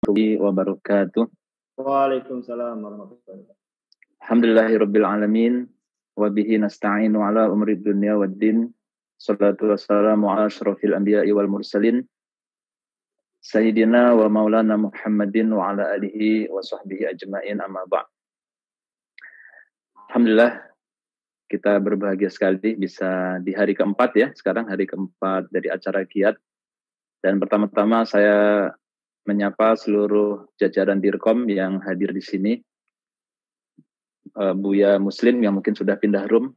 warahmatullahi wabarakatuh. Waalaikumsalam warahmatullahi wabarakatuh. Alhamdulillahirabbil alamin wa bihi nasta'inu ala umri dunya waddin. Shalatu wassalamu ala asyrofil anbiya'i wal mursalin sayyidina wa maulana Muhammadin wa ala alihi wa sahbihi ajma'in, amma ba'd. Alhamdulillah, kita berbahagia sekali bisa di hari keempat ya, sekarang hari keempat dari acara Qiyad. Dan pertama-tama saya menyapa seluruh jajaran Dirkom yang hadir di sini. Buya Muslim yang mungkin sudah pindah room,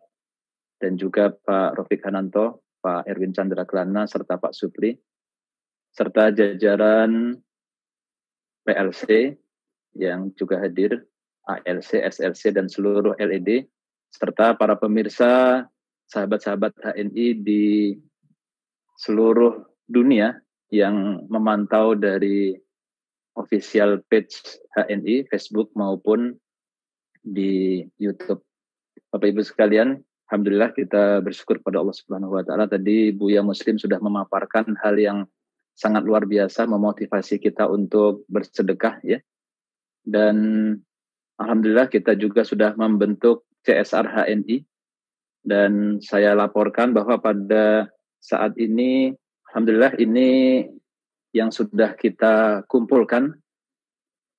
dan juga Pak Rofik Hananto, Pak Erwin Chandra Kelana, serta Pak Supri, serta jajaran PLC yang juga hadir, ALC, SLC, dan seluruh LED, serta para pemirsa, sahabat-sahabat HNI di seluruh dunia yang memantau dari official page HNI, Facebook maupun di YouTube. Bapak Ibu sekalian, alhamdulillah kita bersyukur pada Allah Subhanahu wa taala. Tadi Buya Muslim sudah memaparkan hal yang sangat luar biasa, memotivasi kita untuk bersedekah ya. Dan alhamdulillah kita juga sudah membentuk CSR HNI, dan saya laporkan bahwa pada saat ini alhamdulillah ini yang sudah kita kumpulkan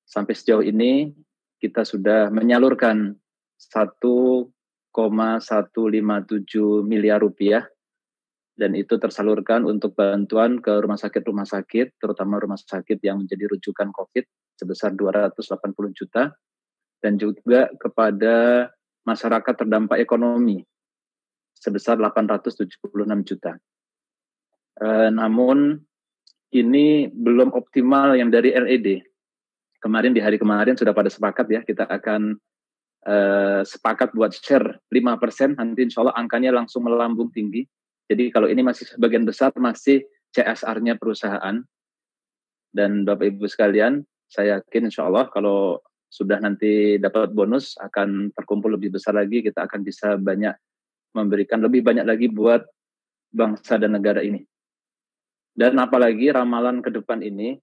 sampai sejauh ini, kita sudah menyalurkan 1,157 miliar rupiah, dan itu tersalurkan untuk bantuan ke rumah sakit, terutama rumah sakit yang menjadi rujukan COVID sebesar 280 juta, dan juga kepada masyarakat terdampak ekonomi sebesar 876 juta. Namun ini belum optimal yang dari LED. Kemarin di hari kemarin sudah pada sepakat ya, kita akan sepakat buat share 5%, nanti insya Allah angkanya langsung melambung tinggi. Jadi kalau ini masih sebagian besar masih CSR-nya perusahaan. Dan Bapak Ibu sekalian, saya yakin insya Allah kalau sudah nanti dapat bonus akan terkumpul lebih besar lagi, kita akan bisa memberikan lebih banyak lagi buat bangsa dan negara ini. Dan apalagi ramalan ke depan ini,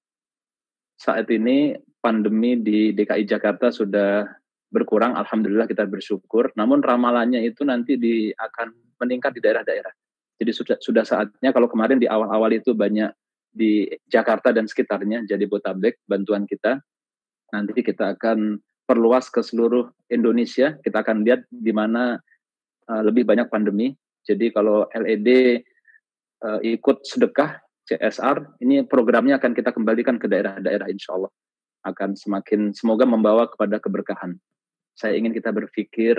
saat ini pandemi di DKI Jakarta sudah berkurang, alhamdulillah kita bersyukur. Namun ramalannya itu nanti akan meningkat di daerah-daerah. Jadi sudah saatnya, kalau kemarin di awal-awal itu banyak di Jakarta dan sekitarnya, jadi Jabodetabek bantuan kita. Nanti kita akan perluas ke seluruh Indonesia. Kita akan lihat di mana lebih banyak pandemi. Jadi kalau LED ikut sedekah CSR, ini programnya akan kita kembalikan ke daerah-daerah, insya Allah akan semakin semoga membawa kepada keberkahan. Saya ingin kita berpikir,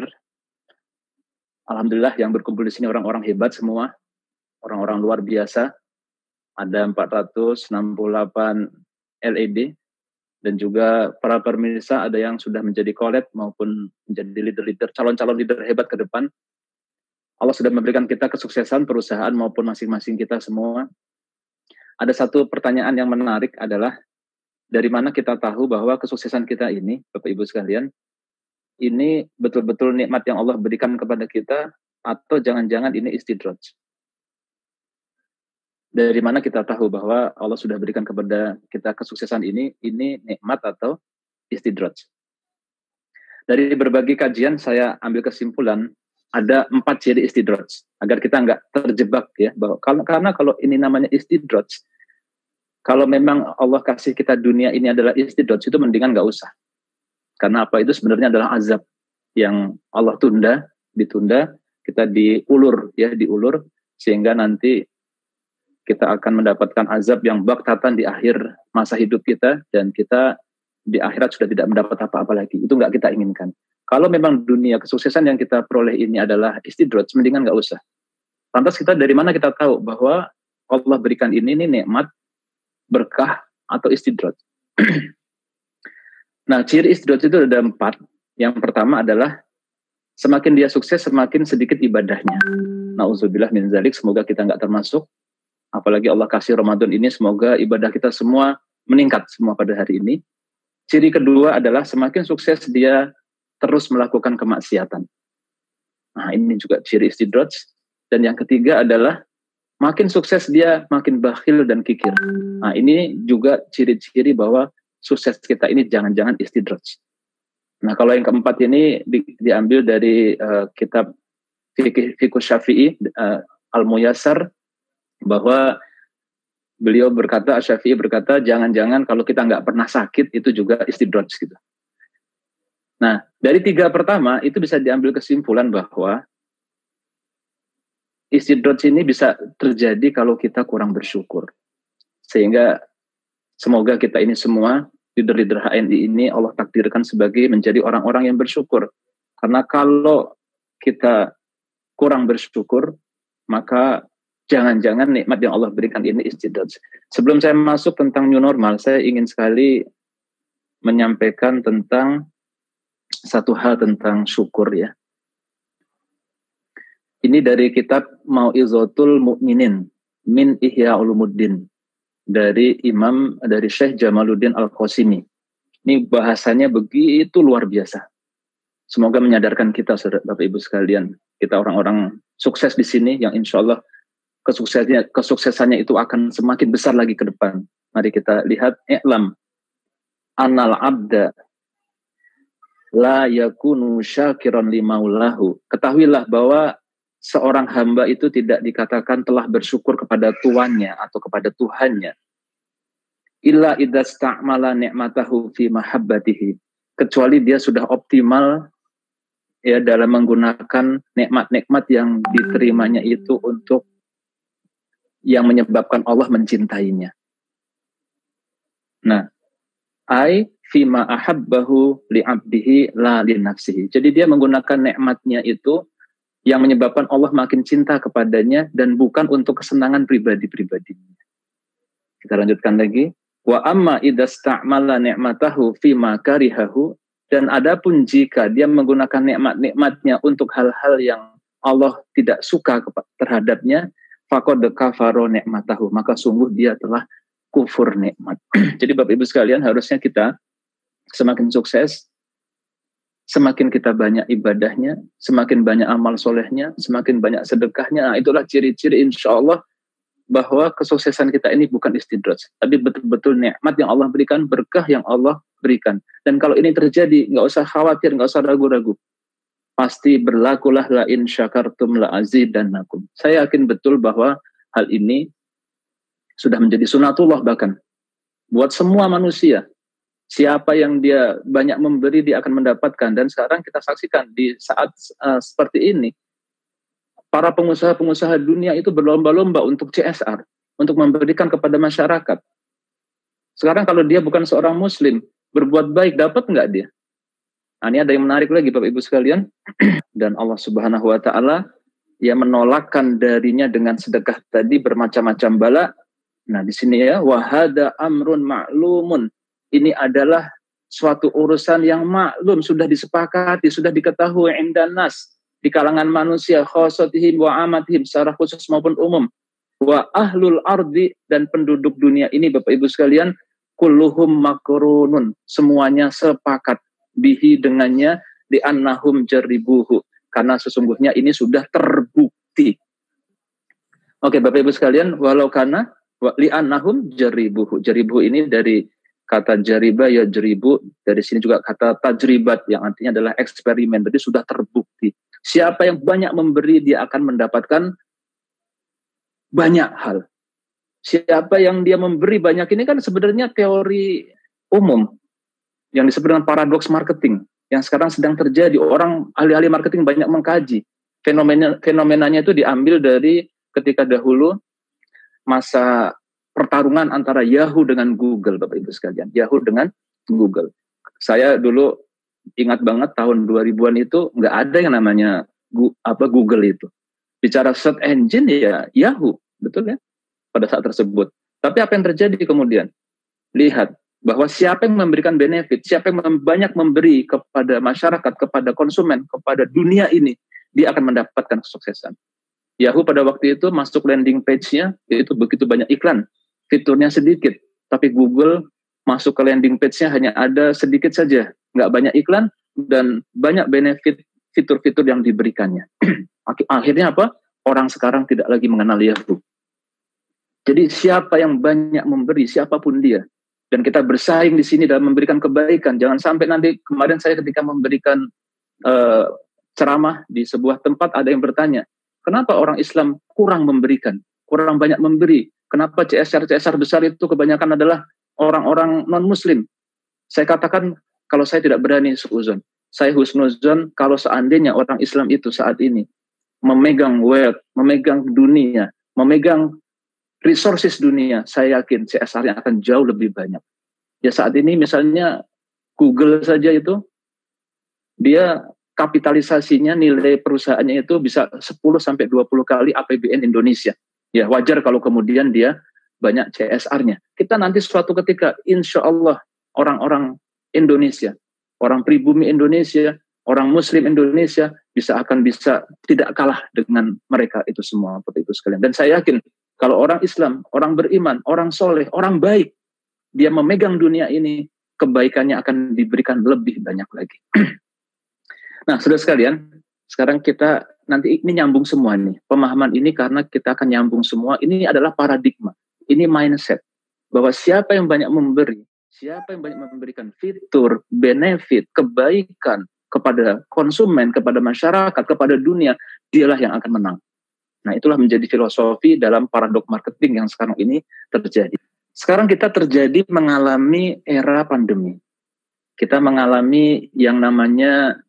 alhamdulillah yang berkumpul di sini orang-orang hebat semua, orang-orang luar biasa. Ada 468 LED, dan juga para pemirsa ada yang sudah menjadi collab maupun menjadi leader-leader, calon-calon leader hebat ke depan. Allah sudah memberikan kita kesuksesan perusahaan maupun masing-masing kita semua. Ada satu pertanyaan yang menarik adalah, dari mana kita tahu bahwa kesuksesan kita ini, Bapak Ibu sekalian, ini betul-betul nikmat yang Allah berikan kepada kita, atau jangan-jangan ini istidraj? Dari mana kita tahu bahwa Allah sudah berikan kepada kita kesuksesan ini nikmat atau istidraj? Dari berbagai kajian saya ambil kesimpulan, ada 4 ciri istidraj, agar kita nggak terjebak ya, bahwa karena kalau ini namanya istidraj, kalau memang Allah kasih kita dunia ini adalah istidraj, itu mendingan nggak usah. Karena apa? Itu sebenarnya adalah azab yang Allah ditunda, kita diulur sehingga nanti kita akan mendapatkan azab yang baktatan di akhir masa hidup kita, dan kita di akhirat sudah tidak mendapat apa-apa lagi. Itu nggak kita inginkan. Kalau memang dunia kesuksesan yang kita peroleh ini adalah istidraj, mendingan nggak usah. Lantas kita dari mana kita tahu bahwa Allah berikan ini nikmat, berkah, atau istidraj? Nah, ciri istidraj itu ada 4. Yang pertama adalah semakin dia sukses, semakin sedikit ibadahnya. Nauzubillah min dzalik, semoga kita nggak termasuk. Apalagi Allah kasih Ramadan ini, semoga ibadah kita semua meningkat semua pada hari ini. Ciri kedua adalah semakin sukses dia terus melakukan kemaksiatan. Nah, ini juga ciri istidraj. Dan yang ketiga adalah makin sukses dia makin bakhil dan kikir. Nah, ini juga ciri-ciri bahwa sukses kita ini jangan-jangan istidraj. Nah, kalau yang keempat ini diambil dari kitab Fiqh Syafi'i Al-Muyassar, bahwa beliau berkata, Syafi'i berkata, jangan-jangan kalau kita nggak pernah sakit itu juga istidraj gitu. Nah, dari tiga pertama itu bisa diambil kesimpulan bahwa istidraj ini bisa terjadi kalau kita kurang bersyukur. Sehingga semoga kita ini semua, leader-leader HNI ini Allah takdirkan sebagai menjadi orang-orang yang bersyukur. Karena kalau kita kurang bersyukur, maka jangan-jangan nikmat yang Allah berikan ini istidraj. Sebelum saya masuk tentang new normal, saya ingin sekali menyampaikan tentang satu hal tentang syukur ya. Ini dari kitab Mau'izatul Mu'minin min Ihya Ulumuddin dari Syekh Jamaluddin Al-Qasimi. Ini bahasanya begitu luar biasa. Semoga menyadarkan kita, Bapak Ibu sekalian, kita orang-orang sukses di sini yang insya Allah kesuksesannya itu akan semakin besar lagi ke depan. Mari kita lihat. I'lam annal abda la yakunu syakiran limaulahu. Ketahuilah bahwa seorang hamba itu tidak dikatakan telah bersyukur kepada tuannya atau kepada Tuhannya. Illa idza sta'mala ni'matahu fi mahabbatihi. Kecuali dia sudah optimal ya dalam menggunakan nikmat-nikmat yang diterimanya itu untuk yang menyebabkan Allah mencintainya. Nah, ai fima ahabbahu li'abdihi la li nafsihi. Jadi dia menggunakan nikmatnya itu yang menyebabkan Allah makin cinta kepadanya dan bukan untuk kesenangan pribadi-pribadinya. Kita lanjutkan lagi. Wa amma idza sta'mala ni'matahu fima karihahu, dan adapun jika dia menggunakan nikmat-nikmatnya untuk hal-hal yang Allah tidak suka terhadapnya, faqad kafaro ni'matahu, maka sungguh dia telah kufur nikmat. Jadi Bapak Ibu sekalian, harusnya kita semakin sukses, semakin kita banyak ibadahnya, semakin banyak amal solehnya, semakin banyak sedekahnya. Nah, itulah ciri-ciri insya Allah bahwa kesuksesan kita ini bukan istidraj, tapi betul-betul nikmat yang Allah berikan, berkah yang Allah berikan. Dan kalau ini terjadi, nggak usah khawatir, nggak usah ragu-ragu. Pasti berlakulah la in syakartum la azidannakum. Saya yakin betul bahwa hal ini sudah menjadi sunatullah bahkan buat semua manusia. Siapa yang dia banyak memberi, dia akan mendapatkan. Dan sekarang kita saksikan di saat seperti ini, para pengusaha-pengusaha dunia itu berlomba-lomba untuk CSR, untuk memberikan kepada masyarakat. Sekarang kalau dia bukan seorang muslim, berbuat baik, dapat nggak dia? Nah, ini ada yang menarik lagi Bapak Ibu sekalian. Dan Allah Subhanahu wa Ta'ala yang menolakkan darinya dengan sedekah tadi bermacam-macam bala. Nah, di sini ya, wahada amrun ma'lumun. Ini adalah suatu urusan yang maklum, sudah disepakati, sudah diketahui indan nas, di kalangan manusia, khosatihim wa amatihim, secara khusus maupun umum. Wa ahlul ardi, dan penduduk dunia ini Bapak Ibu sekalian, kulluhum makrunun, semuanya sepakat bihi dengannya, di annahum jaribuhu, karena sesungguhnya ini sudah terbukti. Oke Bapak Ibu sekalian, walau kana li annahum jaribuhu. Jaribuhu ini dari kata jariba ya jeribu, dari sini juga kata tajribat yang artinya adalah eksperimen. Jadi sudah terbukti. Siapa yang banyak memberi, dia akan mendapatkan banyak hal. Siapa yang dia memberi banyak, ini kan sebenarnya teori umum yang disebut dengan paradoks marketing yang sekarang sedang terjadi. Orang ahli-ahli marketing banyak mengkaji. Fenomenanya itu diambil dari ketika dahulu masa pertarungan antara Yahoo dengan Google, Bapak Ibu sekalian. Yahoo dengan Google. Saya dulu ingat banget tahun 2000-an itu nggak ada yang namanya Google itu. Bicara search engine ya Yahoo, betul ya? Pada saat tersebut. Tapi apa yang terjadi kemudian? Lihat bahwa siapa yang memberikan benefit, siapa yang banyak memberi kepada masyarakat, kepada konsumen, kepada dunia ini, dia akan mendapatkan kesuksesan. Yahoo pada waktu itu masuk landing page-nya itu begitu banyak iklan. Fiturnya sedikit, tapi Google masuk ke landing page-nya hanya ada sedikit saja, nggak banyak iklan dan banyak benefit fitur-fitur yang diberikannya. Akhirnya apa? Orang sekarang tidak lagi mengenal Yahoo. Jadi siapa yang banyak memberi, siapapun dia, Dan kita bersaing di sini dalam memberikan kebaikan. Jangan sampai nanti, kemarin saya ketika memberikan ceramah di sebuah tempat, ada yang bertanya, kenapa orang Islam kurang memberikan, kurang banyak memberi? Kenapa CSR besar itu kebanyakan adalah orang-orang non-Muslim? Saya katakan, kalau saya tidak berani suuzon, saya husnuzon kalau seandainya orang Islam itu saat ini memegang wealth, memegang dunia, memegang resources dunia, saya yakin CSR-nya akan jauh lebih banyak. Ya saat ini misalnya Google saja itu, dia kapitalisasinya, nilai perusahaannya itu bisa 10-20 kali APBN Indonesia. Ya wajar kalau kemudian dia banyak CSR-nya. Kita nanti suatu ketika, insya Allah, orang-orang Indonesia, orang pribumi Indonesia, orang Muslim Indonesia bisa tidak kalah dengan mereka itu semua, seperti itu sekalian. Dan saya yakin kalau orang Islam, orang beriman, orang soleh, orang baik, dia memegang dunia ini, kebaikannya akan diberikan lebih banyak lagi. Nah, saudara sekalian, sekarang kita nanti ini nyambung semua nih. Pemahaman ini karena kita akan nyambung semua, ini adalah paradigma, ini mindset. Bahwa siapa yang banyak memberi, siapa yang banyak memberikan fitur, benefit, kebaikan kepada konsumen, kepada masyarakat, kepada dunia, dialah yang akan menang. Nah, itulah menjadi filosofi dalam paradok marketing yang sekarang ini terjadi. Sekarang kita mengalami era pandemi. Kita mengalami yang namanya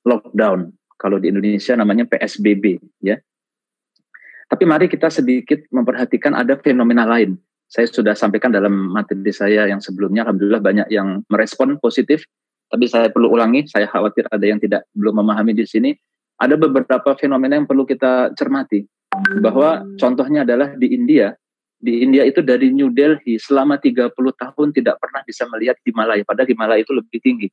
lockdown. Kalau di Indonesia namanya PSBB, ya. Tapi mari kita sedikit memperhatikan ada fenomena lain. Saya sudah sampaikan dalam materi saya yang sebelumnya, alhamdulillah banyak yang merespon positif. Tapi saya perlu ulangi, saya khawatir ada yang belum memahami di sini. Ada beberapa fenomena yang perlu kita cermati. Bahwa contohnya adalah di India. Di India itu dari New Delhi selama 30 tahun tidak pernah bisa melihat Himalaya. Padahal Himalaya itu lebih tinggi.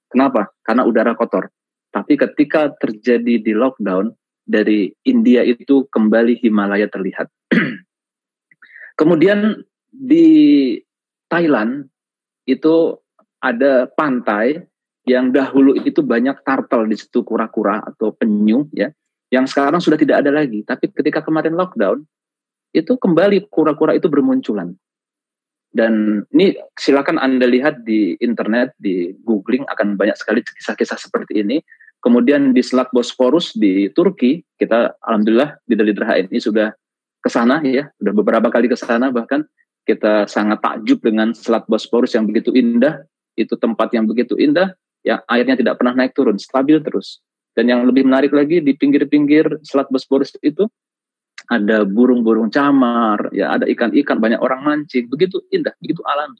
Kenapa? Karena udara kotor. Tapi ketika terjadi di lockdown, dari India itu kembali Himalaya terlihat. Kemudian di Thailand itu ada pantai yang dahulu itu banyak turtle di situ, kura-kura atau penyu, ya, yang sekarang sudah tidak ada lagi. Tapi ketika kemarin lockdown, itu kembali kura-kura itu bermunculan. Dan ini silakan Anda lihat di internet, di googling, akan banyak sekali kisah-kisah seperti ini. Kemudian di Selat Bosporus di Turki, kita alhamdulillah di Lidra HNI sudah ke sana, ya, sudah beberapa kali ke sana, bahkan kita sangat takjub dengan Selat Bosporus yang begitu indah. Itu tempat yang begitu indah, yang airnya tidak pernah naik turun, stabil terus. Dan yang lebih menarik lagi, di pinggir-pinggir Selat Bosporus itu ada burung-burung camar, ya, ada ikan-ikan, banyak orang mancing, begitu indah, begitu alami.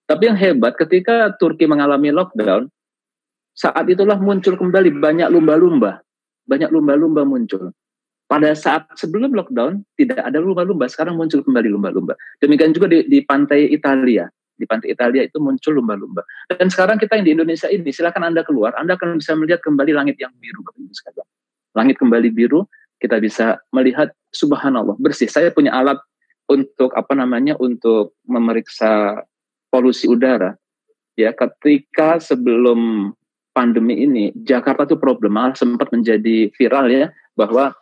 Tapi yang hebat ketika Turki mengalami lockdown, saat itulah muncul kembali banyak lumba-lumba muncul. Pada saat sebelum lockdown tidak ada lumba-lumba, sekarang muncul kembali lumba-lumba. Demikian juga di pantai Italia. Di pantai Italia itu muncul lumba-lumba. Dan sekarang kita yang di Indonesia ini, silakan Anda keluar, Anda akan bisa melihat kembali langit yang biru. Langit kembali biru, kita bisa melihat subhanallah bersih. Saya punya alat untuk untuk memeriksa polusi udara. Ya, ketika sebelum pandemi ini Jakarta itu problematik, sempat menjadi viral, ya, bahwa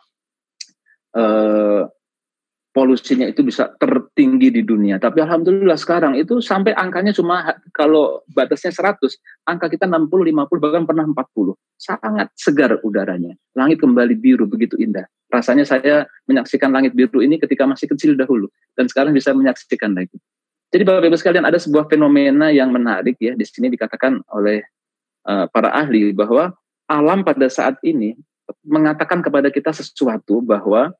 polusinya itu bisa tertinggi di dunia. Tapi alhamdulillah sekarang itu sampai angkanya cuma, kalau batasnya 100, angka kita 60, 50, bahkan pernah 40. Sangat segar udaranya. Langit kembali biru, begitu indah. Rasanya saya menyaksikan langit biru ini ketika masih kecil dahulu. Dan sekarang bisa menyaksikan lagi. Jadi Bapak Ibu sekalian, ada sebuah fenomena yang menarik, ya. Di sini dikatakan oleh para ahli bahwa alam pada saat ini mengatakan kepada kita sesuatu, bahwa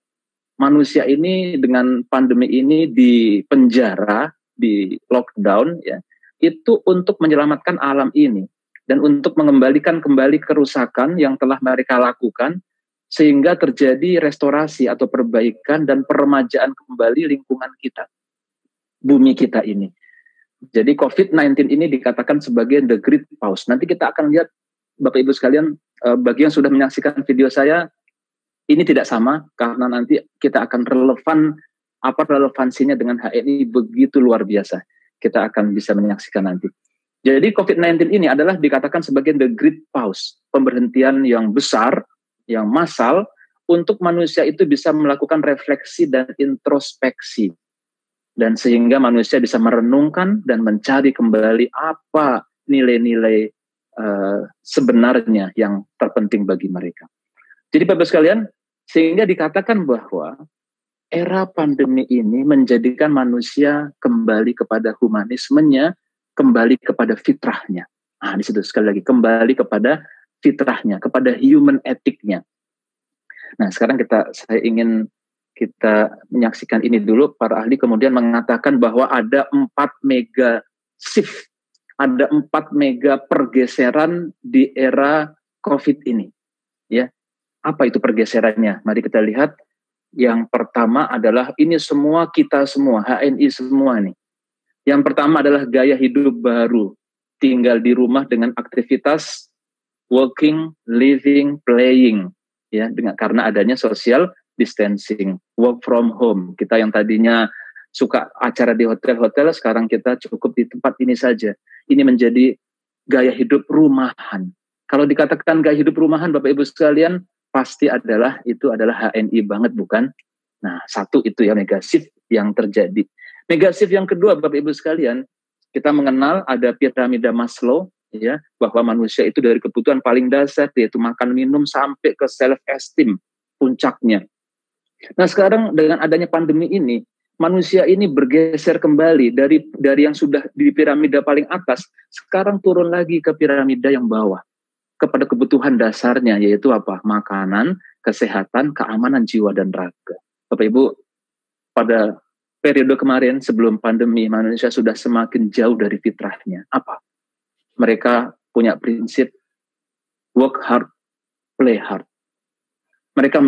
manusia ini dengan pandemi ini di penjara, di lockdown, ya, itu untuk menyelamatkan alam ini dan untuk mengembalikan kembali kerusakan yang telah mereka lakukan sehingga terjadi restorasi atau perbaikan dan peremajaan kembali lingkungan kita, bumi kita ini. Jadi COVID-19 ini dikatakan sebagai the great pause. Nanti kita akan lihat Bapak Ibu sekalian, bagi yang sudah menyaksikan video saya, ini tidak sama karena nanti kita akan relevansinya dengan HNI begitu luar biasa. Kita akan bisa menyaksikan nanti. Jadi COVID-19 ini adalah dikatakan sebagai the great pause, pemberhentian yang besar, yang massal untuk manusia itu bisa melakukan refleksi dan introspeksi. Dan sehingga manusia bisa merenungkan dan mencari kembali apa nilai-nilai sebenarnya yang terpenting bagi mereka. Jadi Bapak sekalian, sehingga dikatakan bahwa era pandemi ini menjadikan manusia kembali kepada humanismenya, kembali kepada fitrahnya. Di situ sekali lagi, kembali kepada fitrahnya, kepada human ethicnya. Nah, sekarang saya ingin kita menyaksikan ini dulu. Para ahli kemudian mengatakan bahwa ada 4 mega shift, ada 4 mega pergeseran di era COVID ini. Ya, apa itu pergeserannya? Mari kita lihat. Yang pertama adalah ini semua kita semua, HNI semua nih. Yang pertama adalah gaya hidup baru, tinggal di rumah dengan aktivitas working, living, playing, ya, karena adanya social distancing, work from home. Kita yang tadinya suka acara di hotel-hotel, sekarang kita cukup di tempat ini saja. Ini menjadi gaya hidup rumahan. Kalau dikatakan gaya hidup rumahan, Bapak Ibu sekalian, pasti itu adalah HNI banget, bukan? Nah, satu itu ya mega shift yang terjadi. Mega shift yang kedua, Bapak Ibu sekalian, kita mengenal ada piramida Maslow, ya, bahwa manusia itu dari kebutuhan paling dasar, yaitu makan minum sampai ke self esteem puncaknya. Nah, sekarang dengan adanya pandemi ini, manusia ini bergeser kembali dari yang sudah di piramida paling atas, sekarang turun lagi ke piramida yang bawah, kepada kebutuhan dasarnya, yaitu apa? Makanan, kesehatan, keamanan jiwa dan raga. Bapak Ibu, pada periode kemarin sebelum pandemi, manusia sudah semakin jauh dari fitrahnya. Apa? Mereka punya prinsip work hard, play hard. Mereka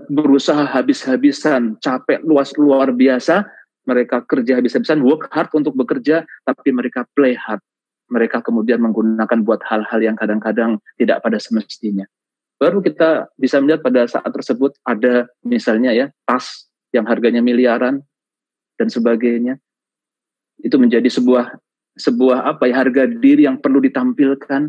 berusaha habis-habisan, capek luar biasa, mereka kerja habis-habisan, work hard untuk bekerja, tapi mereka play hard. Mereka kemudian menggunakan buat hal-hal yang kadang-kadang tidak pada semestinya. Baru kita bisa melihat pada saat tersebut ada misalnya ya tas yang harganya miliaran dan sebagainya. Itu menjadi sebuah harga diri yang perlu ditampilkan.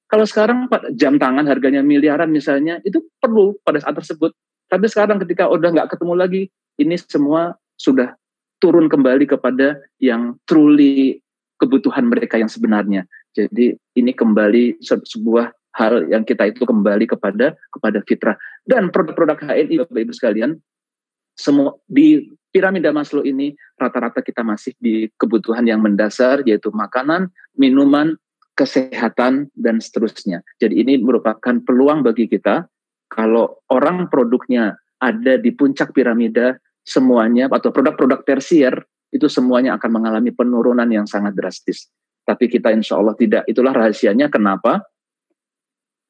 Kalau sekarang jam tangan harganya miliaran misalnya, itu perlu pada saat tersebut. Tapi sekarang ketika udah nggak ketemu lagi, ini semua sudah turun kembali kepada yang truly kebutuhan mereka yang sebenarnya. Jadi ini kembali sebuah hal yang kita itu kembali kepada fitrah. Dan produk-produk HNI, Bapak Ibu sekalian, semua di piramida Maslow ini rata-rata kita masih di kebutuhan yang mendasar, yaitu makanan, minuman, kesehatan, dan seterusnya. Jadi ini merupakan peluang bagi kita, kalau orang produknya ada di puncak piramida, semuanya, atau produk-produk tersier, itu semuanya akan mengalami penurunan yang sangat drastis. Tapi kita insya Allah tidak. Itulah rahasianya kenapa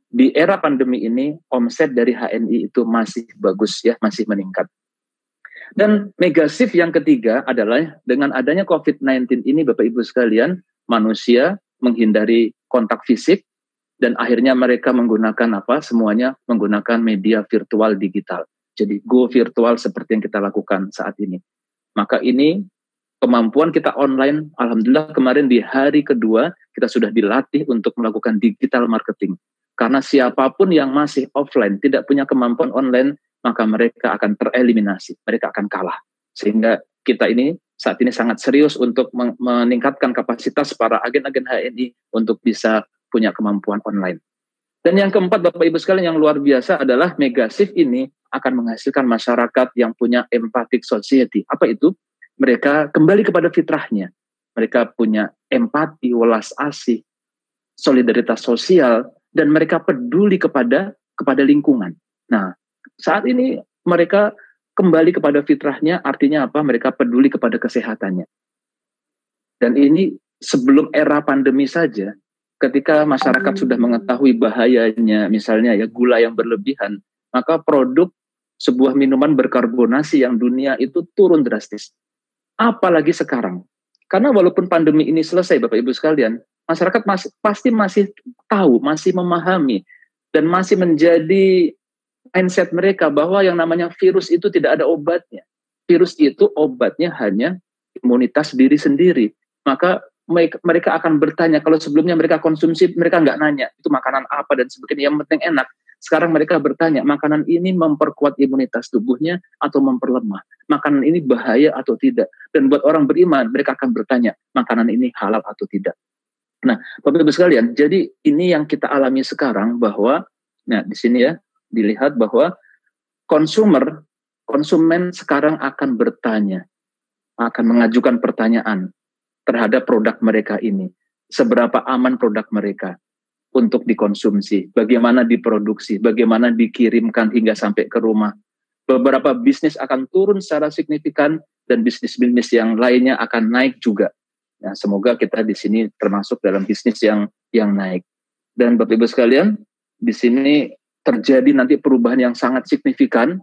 di era pandemi ini omset dari HNI itu masih bagus ya, masih meningkat. Dan mega shift yang ketiga adalah dengan adanya COVID-19 ini, Bapak Ibu sekalian, manusia menghindari kontak fisik dan akhirnya mereka menggunakan semuanya menggunakan media virtual digital. Jadi go virtual seperti yang kita lakukan saat ini. Maka ini kemampuan kita online, alhamdulillah kemarin di hari kedua kita sudah dilatih untuk melakukan digital marketing. Karena siapapun yang masih offline, tidak punya kemampuan online, maka mereka akan tereliminasi, mereka akan kalah. Sehingga kita ini saat ini sangat serius untuk meningkatkan kapasitas para agen-agen HNI untuk bisa punya kemampuan online. Dan yang keempat, Bapak Ibu sekalian, yang luar biasa adalah mega shift ini akan menghasilkan masyarakat yang punya empathic society. Apa itu? Mereka kembali kepada fitrahnya. Mereka punya empati, welas asih, solidaritas sosial, dan mereka peduli kepada lingkungan. Nah, saat ini mereka kembali kepada fitrahnya, artinya apa? Mereka peduli kepada kesehatannya. Dan ini sebelum era pandemi saja, ketika masyarakat sudah mengetahui bahayanya, misalnya ya gula yang berlebihan, maka produk sebuah minuman berkarbonasi yang dunia itu turun drastis. Apalagi sekarang. Karena walaupun pandemi ini selesai, Bapak Ibu sekalian, masyarakat pasti masih tahu, masih memahami, dan masih menjadi mindset mereka bahwa yang namanya virus itu tidak ada obatnya. Virus itu obatnya hanya imunitas diri sendiri. Maka mereka akan bertanya, kalau sebelumnya mereka konsumsi, mereka nggak nanya, itu makanan apa dan sebagainya, yang penting enak. Sekarang mereka bertanya, makanan ini memperkuat imunitas tubuhnya atau memperlemah? Makanan ini bahaya atau tidak? Dan buat orang beriman, mereka akan bertanya, makanan ini halal atau tidak? Nah, Bapak Ibu sekalian, jadi ini yang kita alami sekarang bahwa, nah di sini ya, dilihat bahwa konsumen sekarang akan bertanya, akan mengajukan pertanyaan terhadap produk mereka ini. Seberapa aman produk mereka untuk dikonsumsi, bagaimana diproduksi, bagaimana dikirimkan hingga sampai ke rumah. Beberapa bisnis akan turun secara signifikan dan bisnis-bisnis yang lainnya akan naik juga. Nah, semoga kita di sini termasuk dalam bisnis yang naik. Dan Bapak Ibu sekalian, di sini terjadi nanti perubahan yang sangat signifikan.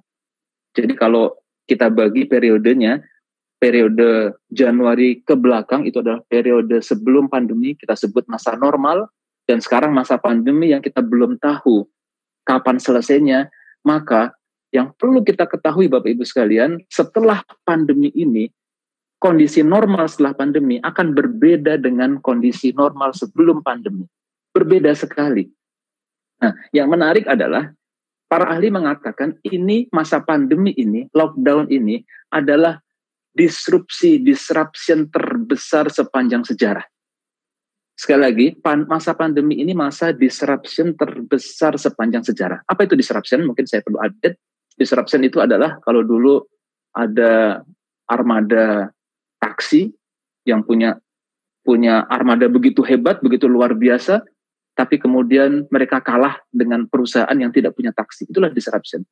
Jadi kalau kita bagi periodenya, periode Januari ke belakang itu adalah periode sebelum pandemi, kita sebut masa normal, dan sekarang masa pandemi yang kita belum tahu kapan selesainya. Maka yang perlu kita ketahui Bapak Ibu sekalian, setelah pandemi ini, kondisi normal setelah pandemi akan berbeda dengan kondisi normal sebelum pandemi. Berbeda sekali. Nah, yang menarik adalah para ahli mengatakan ini masa pandemi ini, lockdown ini adalah disruption terbesar sepanjang sejarah. Sekali lagi, masa pandemi ini masa disruption terbesar sepanjang sejarah. Apa itu disruption? Mungkin saya perlu update. Disruption itu adalah kalau dulu ada armada taksi yang punya armada begitu hebat, begitu luar biasa, tapi kemudian mereka kalah dengan perusahaan yang tidak punya taksi. Itulah disruption.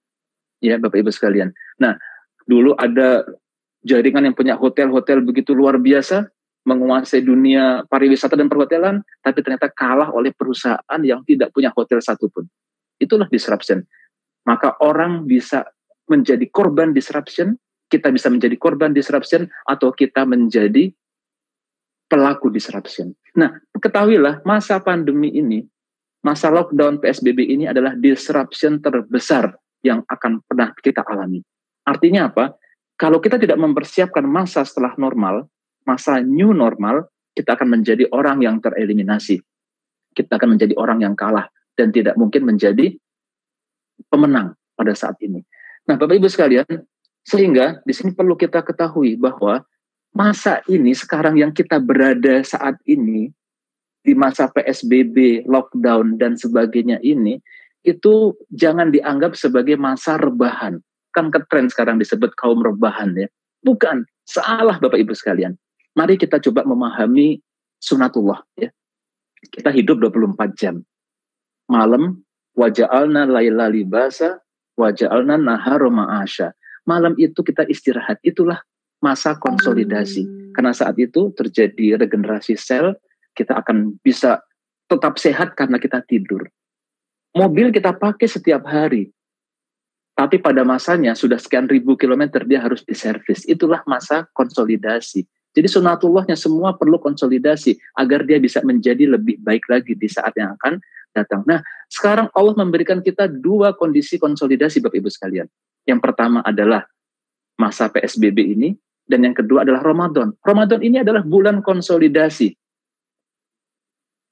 Ya, Bapak Ibu sekalian. Nah, dulu ada jaringan yang punya hotel-hotel begitu luar biasa, menguasai dunia pariwisata dan perhotelan, tapi ternyata kalah oleh perusahaan yang tidak punya hotel satupun. Itulah disruption. Maka orang bisa menjadi korban disruption, kita bisa menjadi korban disruption, atau kita menjadi pelaku disruption. Nah, ketahuilah masa pandemi ini, masa lockdown PSBB ini adalah disruption terbesar yang akan pernah kita alami. Artinya apa? Kalau kita tidak mempersiapkan masa setelah normal, masa new normal, kita akan menjadi orang yang tereliminasi. Kita akan menjadi orang yang kalah dan tidak mungkin menjadi pemenang pada saat ini. Nah, Bapak Ibu sekalian, sehingga di sini perlu kita ketahui bahwa masa ini sekarang yang kita berada saat ini, di masa PSBB, lockdown, dan sebagainya ini, itu jangan dianggap sebagai masa rebahan. Kan keren sekarang disebut kaum rebahan ya. Bukan, salah Bapak Ibu sekalian. Mari kita coba memahami sunatullah ya. Kita hidup 24 jam. Malam, waja'alna laila libasa, waja'alna nahara ma'asya. Malam itu kita istirahat, itulah masa konsolidasi. Karena saat itu terjadi regenerasi sel, kita akan bisa tetap sehat karena kita tidur. Mobil kita pakai setiap hari, tapi pada masanya sudah sekian ribu kilometer dia harus diservis. Itulah masa konsolidasi. Jadi sunatullahnya semua perlu konsolidasi agar dia bisa menjadi lebih baik lagi di saat yang akan datang. Nah, sekarang Allah memberikan kita dua kondisi konsolidasi Bapak Ibu sekalian. Yang pertama adalah masa PSBB ini, dan yang kedua adalah Ramadan. Ramadan ini adalah bulan konsolidasi.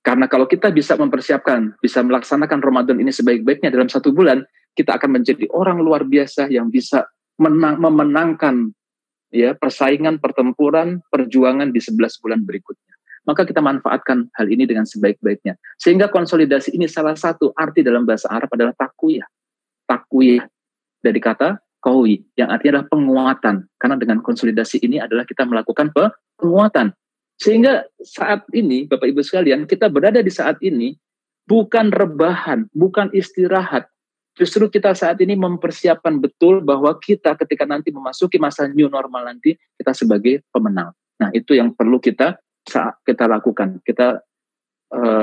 Karena kalau kita bisa mempersiapkan, bisa melaksanakan Ramadan ini sebaik-baiknya dalam satu bulan, kita akan menjadi orang luar biasa yang bisa memenangkan ya persaingan, pertempuran, perjuangan di 11 bulan berikutnya. Maka kita manfaatkan hal ini dengan sebaik-baiknya. Sehingga konsolidasi ini salah satu arti dalam bahasa Arab adalah takwiyah. Takwiyah dari kata qawi, yang artinya adalah penguatan. Karena dengan konsolidasi ini adalah kita melakukan penguatan. Sehingga saat ini, Bapak Ibu sekalian, kita berada di saat ini bukan rebahan, bukan istirahat. Justru kita saat ini mempersiapkan betul bahwa kita ketika nanti memasuki masa new normal nanti, kita sebagai pemenang. Nah, itu yang perlu kita lakukan. Kita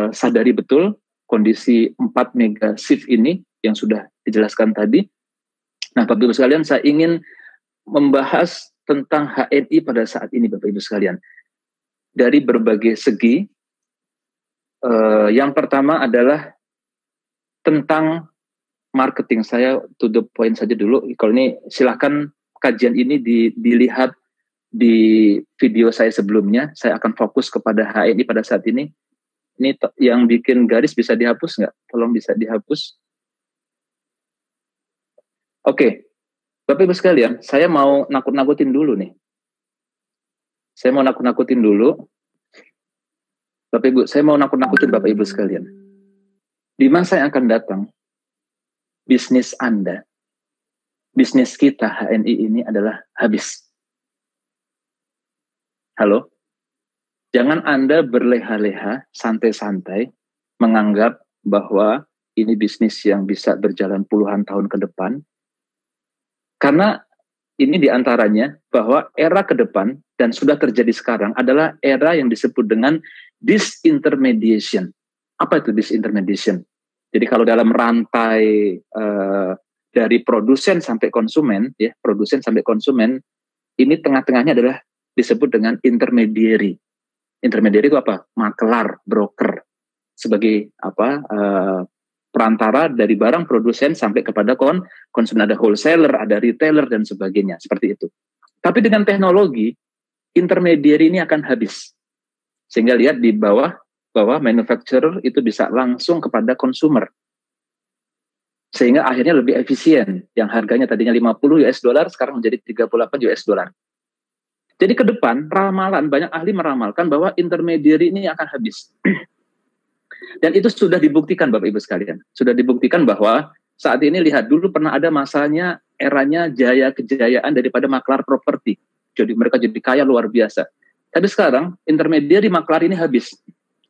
sadari betul kondisi 4 mega shift ini yang sudah dijelaskan tadi. Nah, Bapak Ibu sekalian, saya ingin membahas tentang HNI pada saat ini, Bapak Ibu sekalian. Dari berbagai segi. Yang pertama adalah tentang marketing. Saya to the point saja dulu. Kalau ini silahkan kajian ini dilihat di video saya sebelumnya. Saya akan fokus kepada HNI pada saat ini. Ini yang bikin garis bisa dihapus nggak? Tolong bisa dihapus. Oke, Bapak Ibu sekalian, saya mau nakut-nakutin dulu nih. Saya mau nakut-nakutin dulu. Bapak Ibu, saya mau nakut-nakutin Bapak Ibu sekalian. Di masa yang akan datang, bisnis Anda, bisnis kita HNI ini adalah habis. Halo? Jangan Anda berleha-leha, santai-santai, menganggap bahwa ini bisnis yang bisa berjalan puluhan tahun ke depan. Karena ini diantaranya bahwa era ke depan, dan sudah terjadi sekarang, adalah era yang disebut dengan disintermediation. Apa itu disintermediation? Jadi kalau dalam rantai dari produsen sampai konsumen, ya produsen sampai konsumen, ini tengah-tengahnya adalah disebut dengan intermediary. Intermediary itu apa? Makelar, broker, sebagai perantara dari barang produsen sampai kepada konsumen. Ada wholesaler, ada retailer dan sebagainya, seperti itu. Tapi dengan teknologi, intermediary ini akan habis. Sehingga lihat di bawah bahwa manufacturer itu bisa langsung kepada consumer. Sehingga akhirnya lebih efisien. Yang harganya tadinya 50 US dollar sekarang menjadi 38 US dollar. Jadi ke depan ramalan, banyak ahli meramalkan bahwa intermediary ini akan habis. Dan itu sudah dibuktikan Bapak Ibu sekalian. Sudah dibuktikan bahwa saat ini lihat dulu pernah ada masanya eranya jaya kejayaan daripada maklar properti. Jadi mereka jadi kaya luar biasa. Tapi sekarang intermediary maklar ini habis.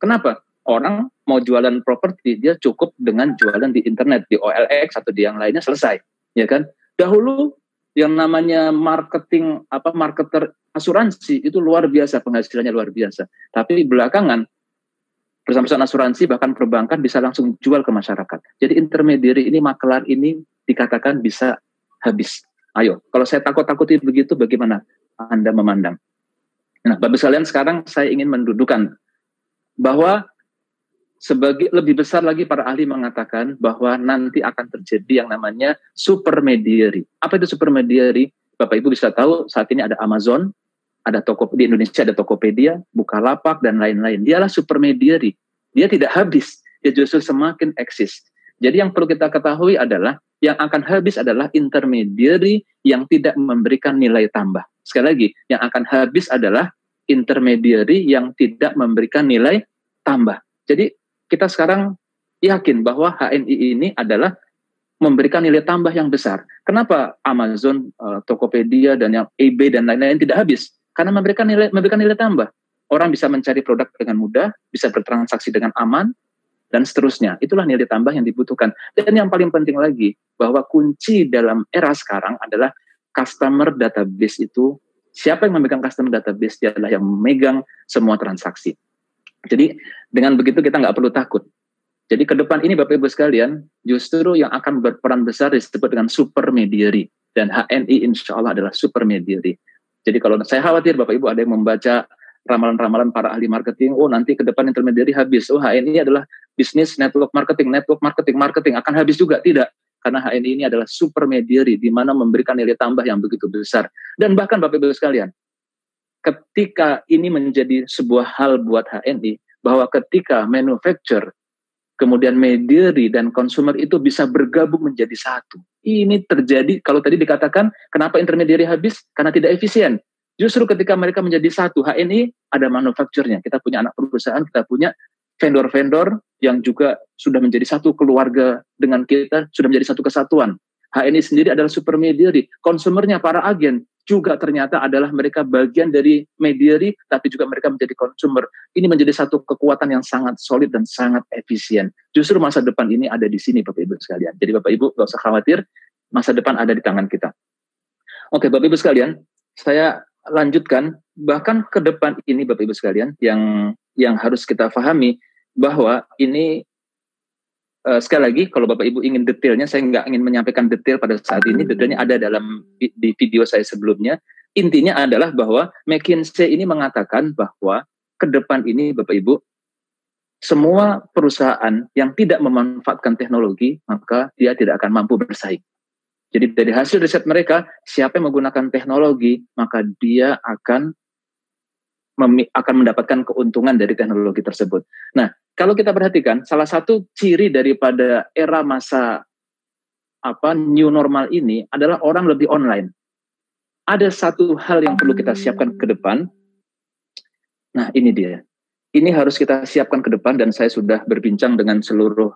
Kenapa? Orang mau jualan properti dia cukup dengan jualan di internet, di OLX atau di yang lainnya selesai, ya kan? Dahulu yang namanya marketer asuransi itu luar biasa, penghasilannya luar biasa. Tapi belakangan perusahaan asuransi bahkan perbankan bisa langsung jual ke masyarakat. Jadi intermediary ini, maklar ini dikatakan bisa habis. Ayo, kalau saya takut-takuti begitu, bagaimana Anda memandang? Nah, Bapak sekalian, sekarang saya ingin mendudukan bahwa sebagai lebih besar lagi para ahli mengatakan bahwa nanti akan terjadi yang namanya supermediary. Apa itu supermediary? Bapak Ibu bisa tahu saat ini ada Amazon, ada di Indonesia ada Tokopedia, Bukalapak dan lain-lain. Dialah supermediary. Dia tidak habis, dia justru semakin eksis. Jadi yang perlu kita ketahui adalah yang akan habis adalah intermediary yang tidak memberikan nilai tambah. Sekali lagi, yang akan habis adalah intermediary yang tidak memberikan nilai tambah. Jadi kita sekarang yakin bahwa HNI ini adalah memberikan nilai tambah yang besar. Kenapa Amazon, Tokopedia, dan yang eBay dan lain-lain tidak habis? Karena memberikan nilai tambah. Orang bisa mencari produk dengan mudah, bisa bertransaksi dengan aman, dan seterusnya. Itulah nilai tambah yang dibutuhkan. Dan yang paling penting lagi, bahwa kunci dalam era sekarang adalah customer database itu. Siapa yang memegang customer database? Dia adalah yang memegang semua transaksi. Jadi dengan begitu kita nggak perlu takut. Jadi ke depan ini Bapak Ibu sekalian, justru yang akan berperan besar disebut dengan supermediary. Dan HNI insya Allah adalah supermediary. Jadi kalau saya khawatir Bapak Ibu ada yang membaca ramalan-ramalan para ahli marketing, oh nanti ke depan intermediary habis, oh HNI adalah bisnis network marketing akan habis juga. Tidak, karena HNI ini adalah supermediary di mana memberikan nilai tambah yang begitu besar. Dan bahkan Bapak Ibu sekalian, ketika ini menjadi sebuah hal buat HNI, bahwa ketika manufacturer, kemudian mediary dan consumer itu bisa bergabung menjadi satu. Ini terjadi, kalau tadi dikatakan, kenapa intermediary habis? Karena tidak efisien. Justru ketika mereka menjadi satu, HNI ada manufakturnya. Kita punya anak perusahaan, kita punya vendor-vendor yang juga sudah menjadi satu keluarga dengan kita, sudah menjadi satu kesatuan. HNI sendiri adalah supermediary. Konsumernya, para agen, juga ternyata adalah mereka bagian dari mediary, tapi juga mereka menjadi consumer. Ini menjadi satu kekuatan yang sangat solid dan sangat efisien. Justru masa depan ini ada di sini, Bapak Ibu sekalian. Jadi Bapak Ibu nggak usah khawatir, masa depan ada di tangan kita. Oke, Bapak Ibu sekalian, saya lanjutkan. Bahkan ke depan ini, Bapak Ibu sekalian, yang harus kita pahami bahwa ini sekali lagi, kalau Bapak Ibu ingin detailnya, saya nggak ingin menyampaikan detail pada saat ini. Detailnya ada di video saya sebelumnya. Intinya adalah bahwa McKinsey ini mengatakan bahwa ke depan ini, Bapak Ibu, semua perusahaan yang tidak memanfaatkan teknologi, maka dia tidak akan mampu bersaing. Jadi dari hasil riset mereka, siapa yang menggunakan teknologi, maka dia akan mendapatkan keuntungan dari teknologi tersebut. Nah, kalau kita perhatikan, salah satu ciri daripada era masa new normal ini adalah orang lebih online. Ada satu hal yang perlu kita siapkan ke depan. Nah, ini dia. Ini harus kita siapkan ke depan, dan saya sudah berbincang dengan seluruh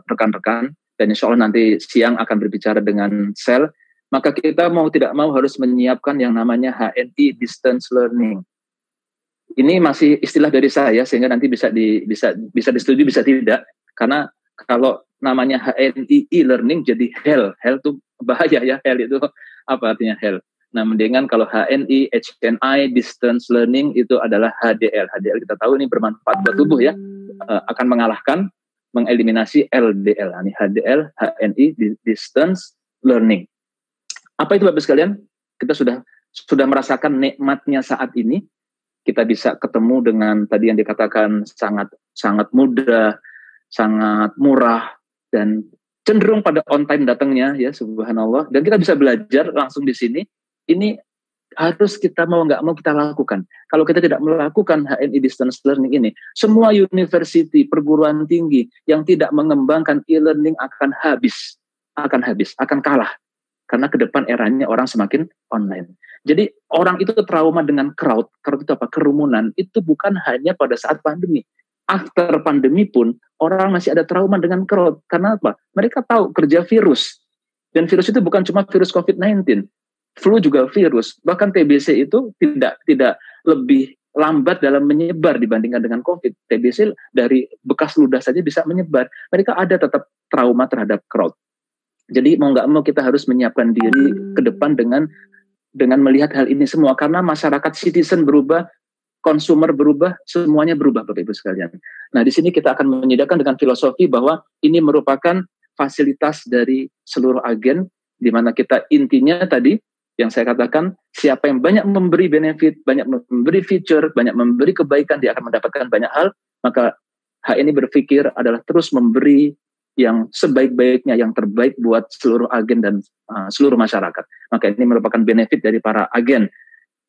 rekan-rekan, dan insya Allah nanti siang akan berbicara dengan Sel. Maka kita mau tidak mau harus menyiapkan yang namanya HNI Distance Learning. Ini masih istilah dari saya, sehingga nanti bisa disetujui, bisa tidak. Karena kalau namanya HNI e-learning jadi hell itu bahaya ya, hell itu apa artinya hell? Nah, mendingan kalau HNI Distance Learning itu adalah HDL. HDL kita tahu ini bermanfaat buat tubuh ya, akan mengeliminasi LDL. Ini HDL, HNI Distance Learning. Apa itu Bapak sekalian? Kita sudah merasakan nikmatnya saat ini. Kita bisa ketemu dengan tadi yang dikatakan sangat mudah, sangat murah, dan cenderung pada on time datangnya ya, subhanallah. Dan kita bisa belajar langsung di sini. Ini harus kita mau nggak mau kita lakukan. Kalau kita tidak melakukan HNI Distance Learning ini, semua university, perguruan tinggi yang tidak mengembangkan e-learning akan kalah. Karena ke depan eranya orang semakin online. Jadi orang itu trauma dengan crowd itu apa? Kerumunan. Itu bukan hanya pada saat pandemi. After pandemi pun orang masih ada trauma dengan crowd. Karena apa? Mereka tahu kerja virus. Dan virus itu bukan cuma virus COVID-19. Flu juga virus. Bahkan TBC itu tidak lebih lambat dalam menyebar dibandingkan dengan COVID. TBC dari bekas ludah saja bisa menyebar. Mereka ada tetap trauma terhadap crowd. Jadi mau nggak mau kita harus menyiapkan diri ke depan dengan melihat hal ini semua, karena masyarakat citizen berubah, konsumer berubah, semuanya berubah Bapak Ibu sekalian. Nah, di sini kita akan menyediakan dengan filosofi bahwa ini merupakan fasilitas dari seluruh agen, di mana kita intinya tadi yang saya katakan, siapa yang banyak memberi benefit, banyak memberi feature, banyak memberi kebaikan, dia akan mendapatkan banyak hal. Maka HNI berpikir adalah terus memberi yang sebaik-baiknya, yang terbaik buat seluruh agen dan seluruh masyarakat. Maka ini merupakan benefit dari para agen.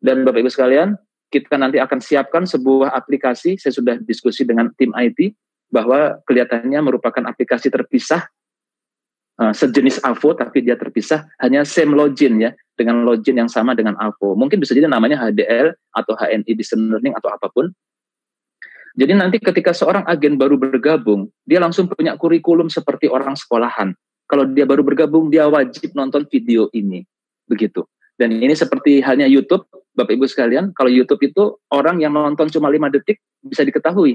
Dan Bapak Ibu sekalian, kita nanti akan siapkan sebuah aplikasi. Saya sudah diskusi dengan tim IT bahwa kelihatannya merupakan aplikasi terpisah, sejenis AVO tapi dia terpisah, hanya same login ya, dengan login yang sama dengan AVO. Mungkin bisa jadi namanya HDL atau HNI Distance Learning atau apapun. Jadi nanti ketika seorang agen baru bergabung, dia langsung punya kurikulum seperti orang sekolahan. Kalau dia baru bergabung, dia wajib nonton video ini. Begitu. Dan ini seperti halnya YouTube, Bapak Ibu sekalian, kalau YouTube itu orang yang nonton cuma 5 detik, bisa diketahui.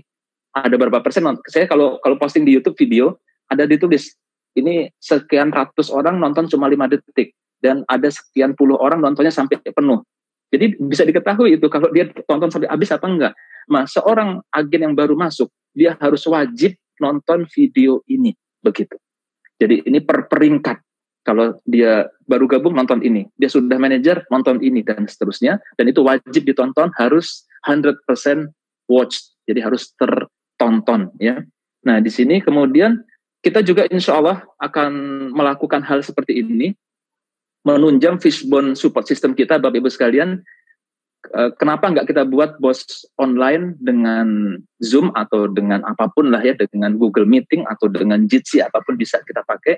Ada berapa persen, saya kalau posting di YouTube video, ada ditulis, ini sekian ratus orang nonton cuma 5 detik. Dan ada sekian puluh orang nontonnya sampai penuh. Jadi bisa diketahui itu kalau dia tonton sampai habis apa enggak. Nah, seorang agen yang baru masuk, dia harus wajib nonton video ini, begitu. Jadi ini per peringkat. Kalau dia baru gabung nonton ini, dia sudah manajer nonton ini dan seterusnya. Dan itu wajib ditonton, harus 100% watch. Jadi harus tertonton ya. Nah di sini kemudian kita juga insya Allah akan melakukan hal seperti ini, menunjang fishbone support system kita, Bapak Ibu sekalian. Kenapa nggak kita buat BOS online dengan Zoom atau dengan apapun lah ya, dengan Google Meeting atau dengan Jitsi, apapun bisa kita pakai.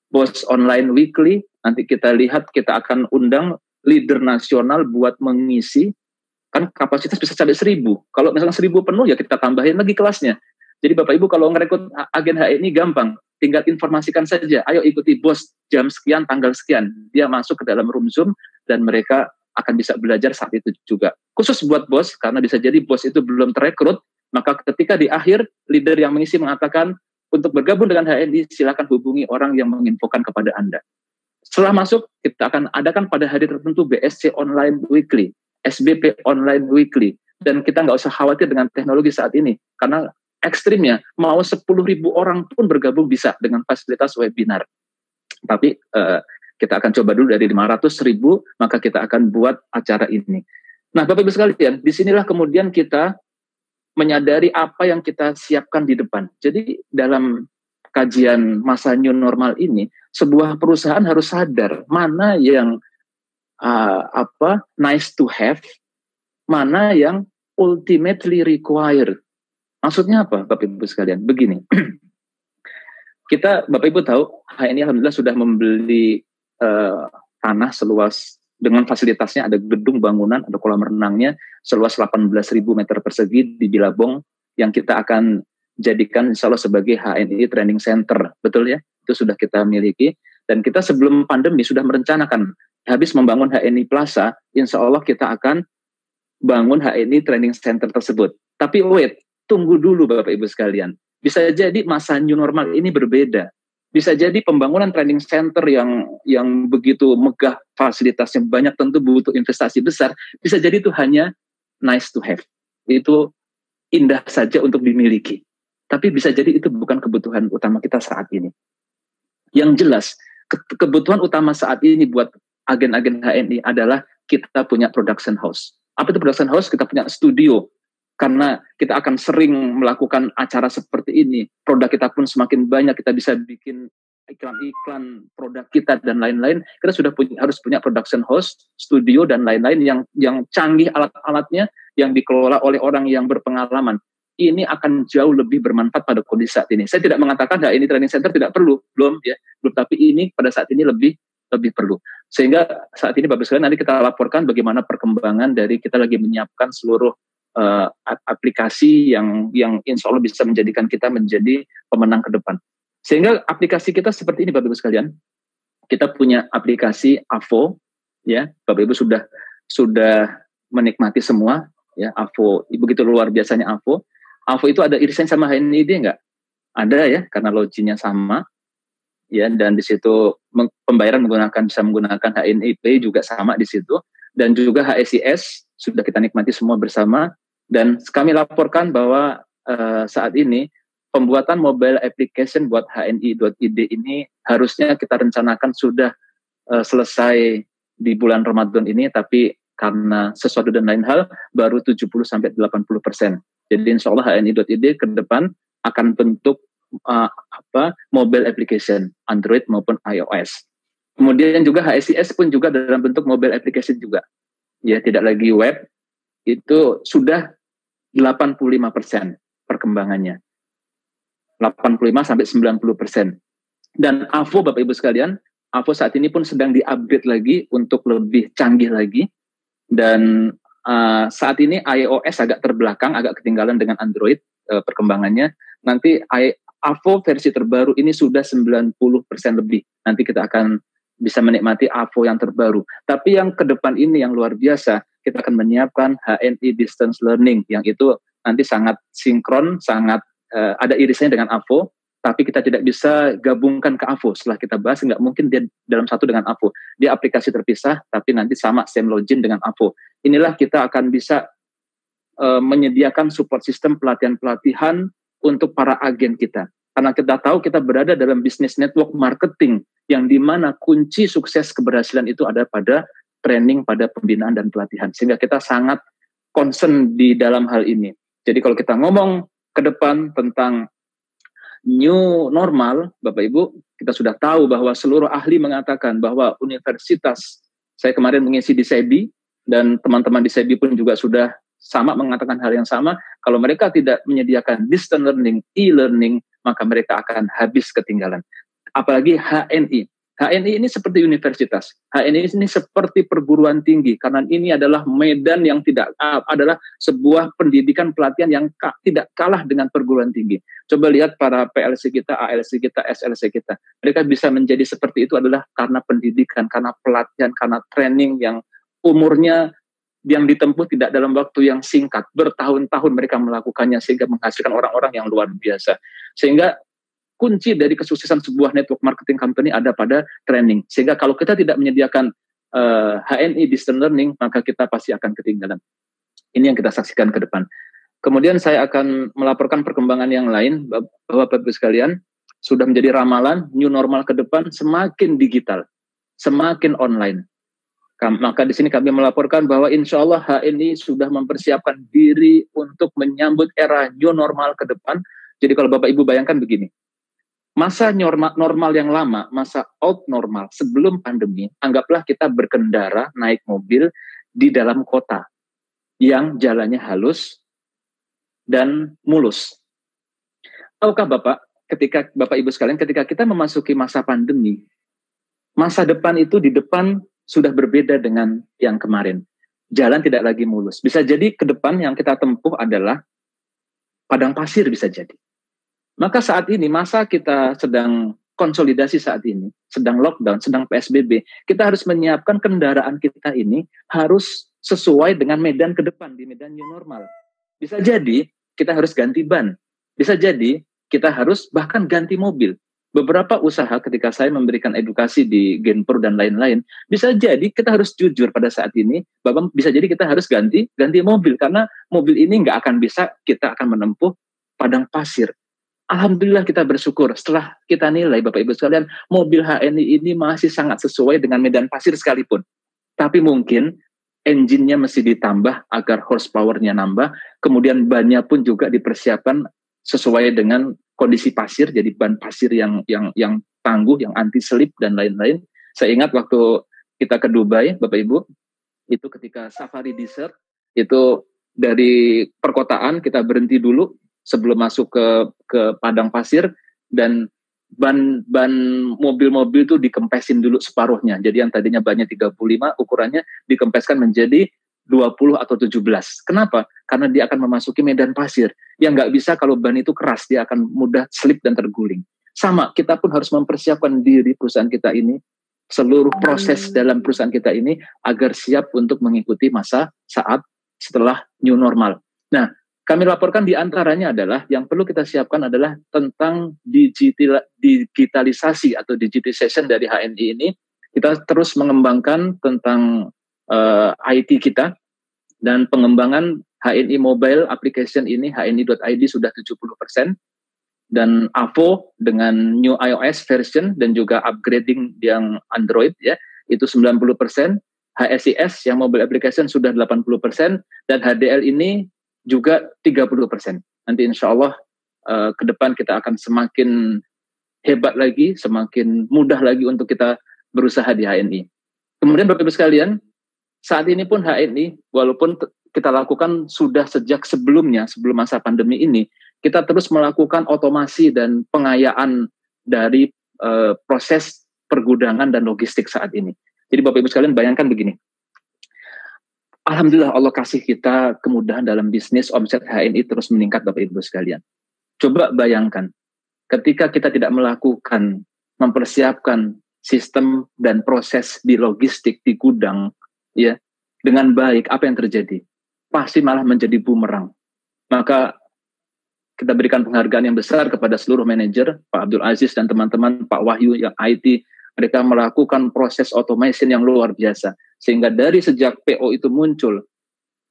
BOS online weekly, nanti kita lihat, kita akan undang leader nasional buat mengisi, kan kapasitas bisa sampai 1.000. Kalau misalnya 1.000 penuh ya kita tambahin lagi kelasnya. Jadi Bapak Ibu kalau ngerekrut agen HNI gampang, tinggal informasikan saja, ayo ikuti BOS jam sekian, tanggal sekian. Dia masuk ke dalam room Zoom dan mereka akan bisa belajar saat itu juga. Khusus buat BOS, karena bisa jadi BOS itu belum terekrut, maka ketika di akhir, leader yang mengisi mengatakan, untuk bergabung dengan HNI, silakan hubungi orang yang menginfokan kepada Anda. Setelah masuk, kita akan adakan pada hari tertentu BSC Online Weekly, SBP Online Weekly, dan kita nggak usah khawatir dengan teknologi saat ini, karena ekstrimnya, mau 10.000 orang pun bergabung bisa dengan fasilitas webinar. Tapi kita akan coba dulu dari 500.000, maka kita akan buat acara ini. Nah, Bapak Ibu sekalian, disinilah kemudian kita menyadari apa yang kita siapkan di depan. Jadi dalam kajian masa new normal ini, sebuah perusahaan harus sadar mana yang nice to have, mana yang ultimately required. Maksudnya apa, Bapak Ibu sekalian? Begini. Kita, Bapak Ibu tahu, HNI alhamdulillah sudah membeli tanah seluas dengan fasilitasnya, ada gedung bangunan, ada kolam renangnya seluas 18.000 meter persegi di Bilabong yang kita akan jadikan insya Allah sebagai HNI Training Center, betul ya? Itu sudah kita miliki dan kita sebelum pandemi sudah merencanakan habis membangun HNI Plaza, insya Allah kita akan bangun HNI Training Center tersebut. Tapi wait, tunggu dulu Bapak Ibu sekalian. Bisa jadi masa new normal ini berbeda. Bisa jadi pembangunan training center yang begitu megah, fasilitasnya banyak, tentu butuh investasi besar. Bisa jadi itu hanya nice to have. Itu indah saja untuk dimiliki. Tapi bisa jadi itu bukan kebutuhan utama kita saat ini. Yang jelas, kebutuhan utama saat ini buat agen-agen HNI adalah kita punya production house. Apa itu production house? Kita punya studio. Karena kita akan sering melakukan acara seperti ini, produk kita pun semakin banyak, kita bisa bikin iklan-iklan produk kita dan lain-lain. Kita sudah harus punya production house, studio dan lain-lain yang canggih alat-alatnya, yang dikelola oleh orang yang berpengalaman. Ini akan jauh lebih bermanfaat pada kondisi saat ini. Saya tidak mengatakan ini training center tidak perlu, belum, tapi ini pada saat ini lebih perlu. Sehingga saat ini Bapak sekalian nanti kita laporkan bagaimana perkembangan dari kita lagi menyiapkan seluruh aplikasi yang insya Allah bisa menjadikan kita menjadi pemenang ke depan. Sehingga aplikasi kita seperti ini Bapak Ibu sekalian. Kita punya aplikasi AVO, ya Bapak Ibu sudah menikmati semua, ya AVO. Begitu luar biasanya AVO. AVO itu ada irisan sama HNID enggak? Ada ya, karena loginnya sama. Ya, dan di situ pembayaran bisa menggunakan HNI Pay juga sama di situ, dan juga HSIS sudah kita nikmati semua bersama. Dan kami laporkan bahwa saat ini pembuatan mobile application buat HNI.id ini harusnya kita rencanakan sudah selesai di bulan Ramadan ini, tapi karena sesuatu dan lain hal baru 70-80%. Jadi insya Allah HNI.id ke depan akan bentuk mobile application Android maupun iOS. Kemudian juga HSIS pun juga dalam bentuk mobile application juga. Ya, tidak lagi web. Itu sudah 85% perkembangannya. 85-90%. Dan AVO Bapak Ibu sekalian, AVO saat ini pun sedang di-upgrade lagi untuk lebih canggih lagi. Dan saat ini iOS agak terbelakang, agak ketinggalan dengan Android perkembangannya. Nanti AVO versi terbaru ini sudah 90% lebih. Nanti kita akan bisa menikmati AVO yang terbaru. Tapi yang ke depan ini yang luar biasa, kita akan menyiapkan HNI Distance Learning, yang itu nanti sangat sinkron, sangat ada irisannya dengan AVO, tapi kita tidak bisa gabungkan ke AVO. Setelah kita bahas, nggak mungkin dia dalam satu dengan AVO. Dia aplikasi terpisah, tapi nanti sama same login dengan AVO. Inilah kita akan bisa menyediakan support system pelatihan-pelatihan untuk para agen kita. Karena kita tahu kita berada dalam bisnis network marketing, yang dimana kunci sukses keberhasilan itu ada pada training, pada pembinaan dan pelatihan. Sehingga kita sangat concern di dalam hal ini. Jadi kalau kita ngomong ke depan tentang new normal, Bapak Ibu, kita sudah tahu bahwa seluruh ahli mengatakan bahwa universitas, saya kemarin mengisi di SEBI, dan teman-teman di SEBI pun juga sudah sama mengatakan hal yang sama, kalau mereka tidak menyediakan distance learning, e-learning, maka mereka akan habis ketinggalan. Apalagi HNI. HNI ini seperti universitas. HNI ini seperti perguruan tinggi, karena ini adalah medan yang adalah sebuah pendidikan pelatihan yang tidak kalah dengan perguruan tinggi. Coba lihat para PLC kita, ALC kita, SLC kita. Mereka bisa menjadi seperti itu adalah karena pendidikan, karena pelatihan, karena training yang umurnya yang ditempuh tidak dalam waktu yang singkat. Bertahun-tahun mereka melakukannya sehingga menghasilkan orang-orang yang luar biasa. Sehingga kunci dari kesuksesan sebuah network marketing company ada pada training. Sehingga kalau kita tidak menyediakan HNI Distance Learning, maka kita pasti akan ketinggalan. Ini yang kita saksikan ke depan. Kemudian saya akan melaporkan perkembangan yang lain, bahwa Bapak-Ibu sekalian, sudah menjadi ramalan new normal ke depan semakin digital, semakin online. Maka di sini kami melaporkan bahwa insya Allah HNI sudah mempersiapkan diri untuk menyambut era new normal ke depan. Jadi kalau Bapak Ibu bayangkan begini, masa normal yang lama, masa old normal sebelum pandemi, anggaplah kita berkendara naik mobil di dalam kota yang jalannya halus dan mulus. Tahukah Bapak, ketika Bapak Ibu sekalian, ketika kita memasuki masa pandemi, masa depan itu di depan sudah berbeda dengan yang kemarin. Jalan tidak lagi mulus. Bisa jadi ke depan yang kita tempuh adalah padang pasir, bisa jadi. Maka saat ini, masa kita sedang konsolidasi saat ini, sedang lockdown, sedang PSBB, kita harus menyiapkan kendaraan kita ini harus sesuai dengan medan ke depan, di medan new normal. Bisa jadi kita harus ganti ban. Bisa jadi kita harus bahkan ganti mobil. Beberapa usaha ketika saya memberikan edukasi di Genpro dan lain-lain, bisa jadi kita harus jujur pada saat ini, Bapak, bisa jadi kita harus ganti mobil, karena mobil ini nggak akan bisa, kita akan menempuh padang pasir. Alhamdulillah kita bersyukur setelah kita nilai Bapak Ibu sekalian, mobil HNI ini masih sangat sesuai dengan medan pasir sekalipun. Tapi mungkin engine-nya mesti ditambah agar horsepower-nya nambah, kemudian bannya pun juga dipersiapkan sesuai dengan kondisi pasir, jadi ban pasir yang tangguh, yang anti slip dan lain-lain. Saya ingat waktu kita ke Dubai, Bapak Ibu, itu ketika safari desert, itu dari perkotaan kita berhenti dulu sebelum masuk ke padang pasir, dan ban mobil-mobil itu dikempesin dulu separuhnya. Jadi yang tadinya bannya 35 ukurannya dikempeskan menjadi 20 atau 17. Kenapa? Karena dia akan memasuki medan pasir. Yang nggak bisa kalau ban itu keras, dia akan mudah slip dan terguling. Sama, kita pun harus mempersiapkan diri perusahaan kita ini, seluruh proses dalam perusahaan kita ini, agar siap untuk mengikuti masa saat setelah new normal. Nah, kami laporkan di antaranya adalah, yang perlu kita siapkan adalah tentang digitalisasi atau digitization dari HNI ini. Kita terus mengembangkan tentang IT kita, dan pengembangan HNI mobile application ini, hni.id sudah 70%, dan AVO dengan new iOS version dan juga upgrading yang Android ya, itu 90%, HSIS yang mobile application sudah 80%, dan HDL ini juga 30%. Nanti insya Allah ke depan kita akan semakin hebat lagi, semakin mudah lagi untuk kita berusaha di HNI. Kemudian Bapak Ibu sekalian, saat ini pun HNI, walaupun kita lakukan sudah sejak sebelumnya, sebelum masa pandemi ini, kita terus melakukan otomasi dan pengayaan dari proses pergudangan dan logistik saat ini. Jadi Bapak Ibu sekalian bayangkan begini, Alhamdulillah Allah kasih kita kemudahan dalam bisnis, omset HNI terus meningkat Bapak Ibu sekalian. Coba bayangkan, ketika kita tidak melakukan, mempersiapkan sistem dan proses di logistik, di gudang, ya, dengan baik, apa yang terjadi? Pasti malah menjadi bumerang. Maka kita berikan penghargaan yang besar kepada seluruh manajer, Pak Abdul Aziz dan teman-teman, Pak Wahyu yang IT, mereka melakukan proses automation yang luar biasa. Sehingga dari sejak PO itu muncul,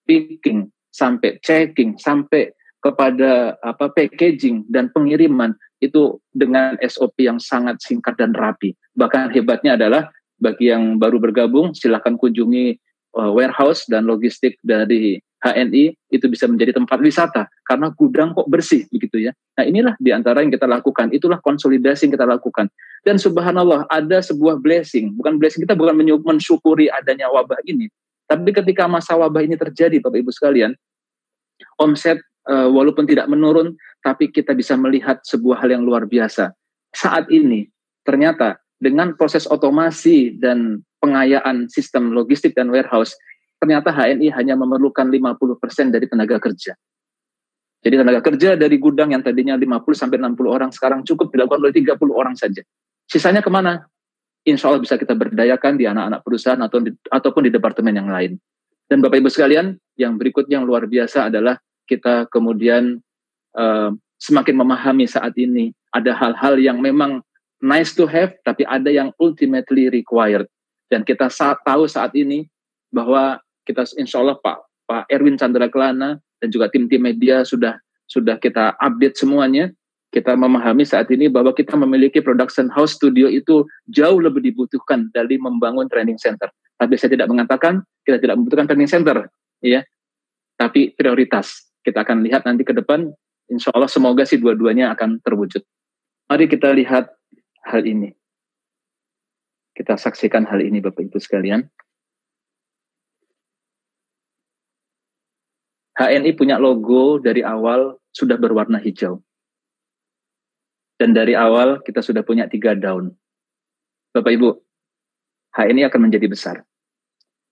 picking, sampai checking, sampai kepada packaging dan pengiriman, itu dengan SOP yang sangat singkat dan rapi. Bahkan hebatnya adalah, bagi yang baru bergabung, silakan kunjungi warehouse dan logistik dari HNI, itu bisa menjadi tempat wisata karena gudang kok bersih begitu ya. Nah, inilah diantara yang kita lakukan, itulah konsolidasi yang kita lakukan. Dan subhanallah, ada sebuah blessing, bukan blessing, kita bukan mensyukuri adanya wabah ini, tapi ketika masa wabah ini terjadi Bapak Ibu sekalian, omset walaupun tidak menurun, tapi kita bisa melihat sebuah hal yang luar biasa. Saat ini ternyata dengan proses otomasi dan pengayaan sistem logistik dan warehouse, ternyata HNI hanya memerlukan 50% dari tenaga kerja. Jadi tenaga kerja dari gudang yang tadinya 50-60 orang, sekarang cukup dilakukan oleh 30 orang saja. Sisanya kemana? Insya Allah bisa kita berdayakan di anak-anak perusahaan ataupun di departemen yang lain. Dan Bapak Ibu sekalian, yang berikutnya yang luar biasa adalah kita kemudian semakin memahami saat ini ada hal-hal yang memang nice to have, tapi ada yang ultimately required. Dan kita tahu saat ini bahwa kita insya Allah Pak Erwin Chandra Kelana dan juga tim-tim media sudah kita update semuanya. Kita memahami saat ini bahwa kita memiliki production house studio itu jauh lebih dibutuhkan dari membangun training center. Tapi saya tidak mengatakan kita tidak membutuhkan training center, ya. Tapi prioritas kita akan lihat nanti ke depan. Insya Allah semoga sih dua-duanya akan terwujud. Mari kita lihat hal ini. Kita saksikan hal ini Bapak Ibu sekalian. HNI punya logo dari awal sudah berwarna hijau. Dan dari awal kita sudah punya 3 daun. Bapak Ibu, HNI akan menjadi besar.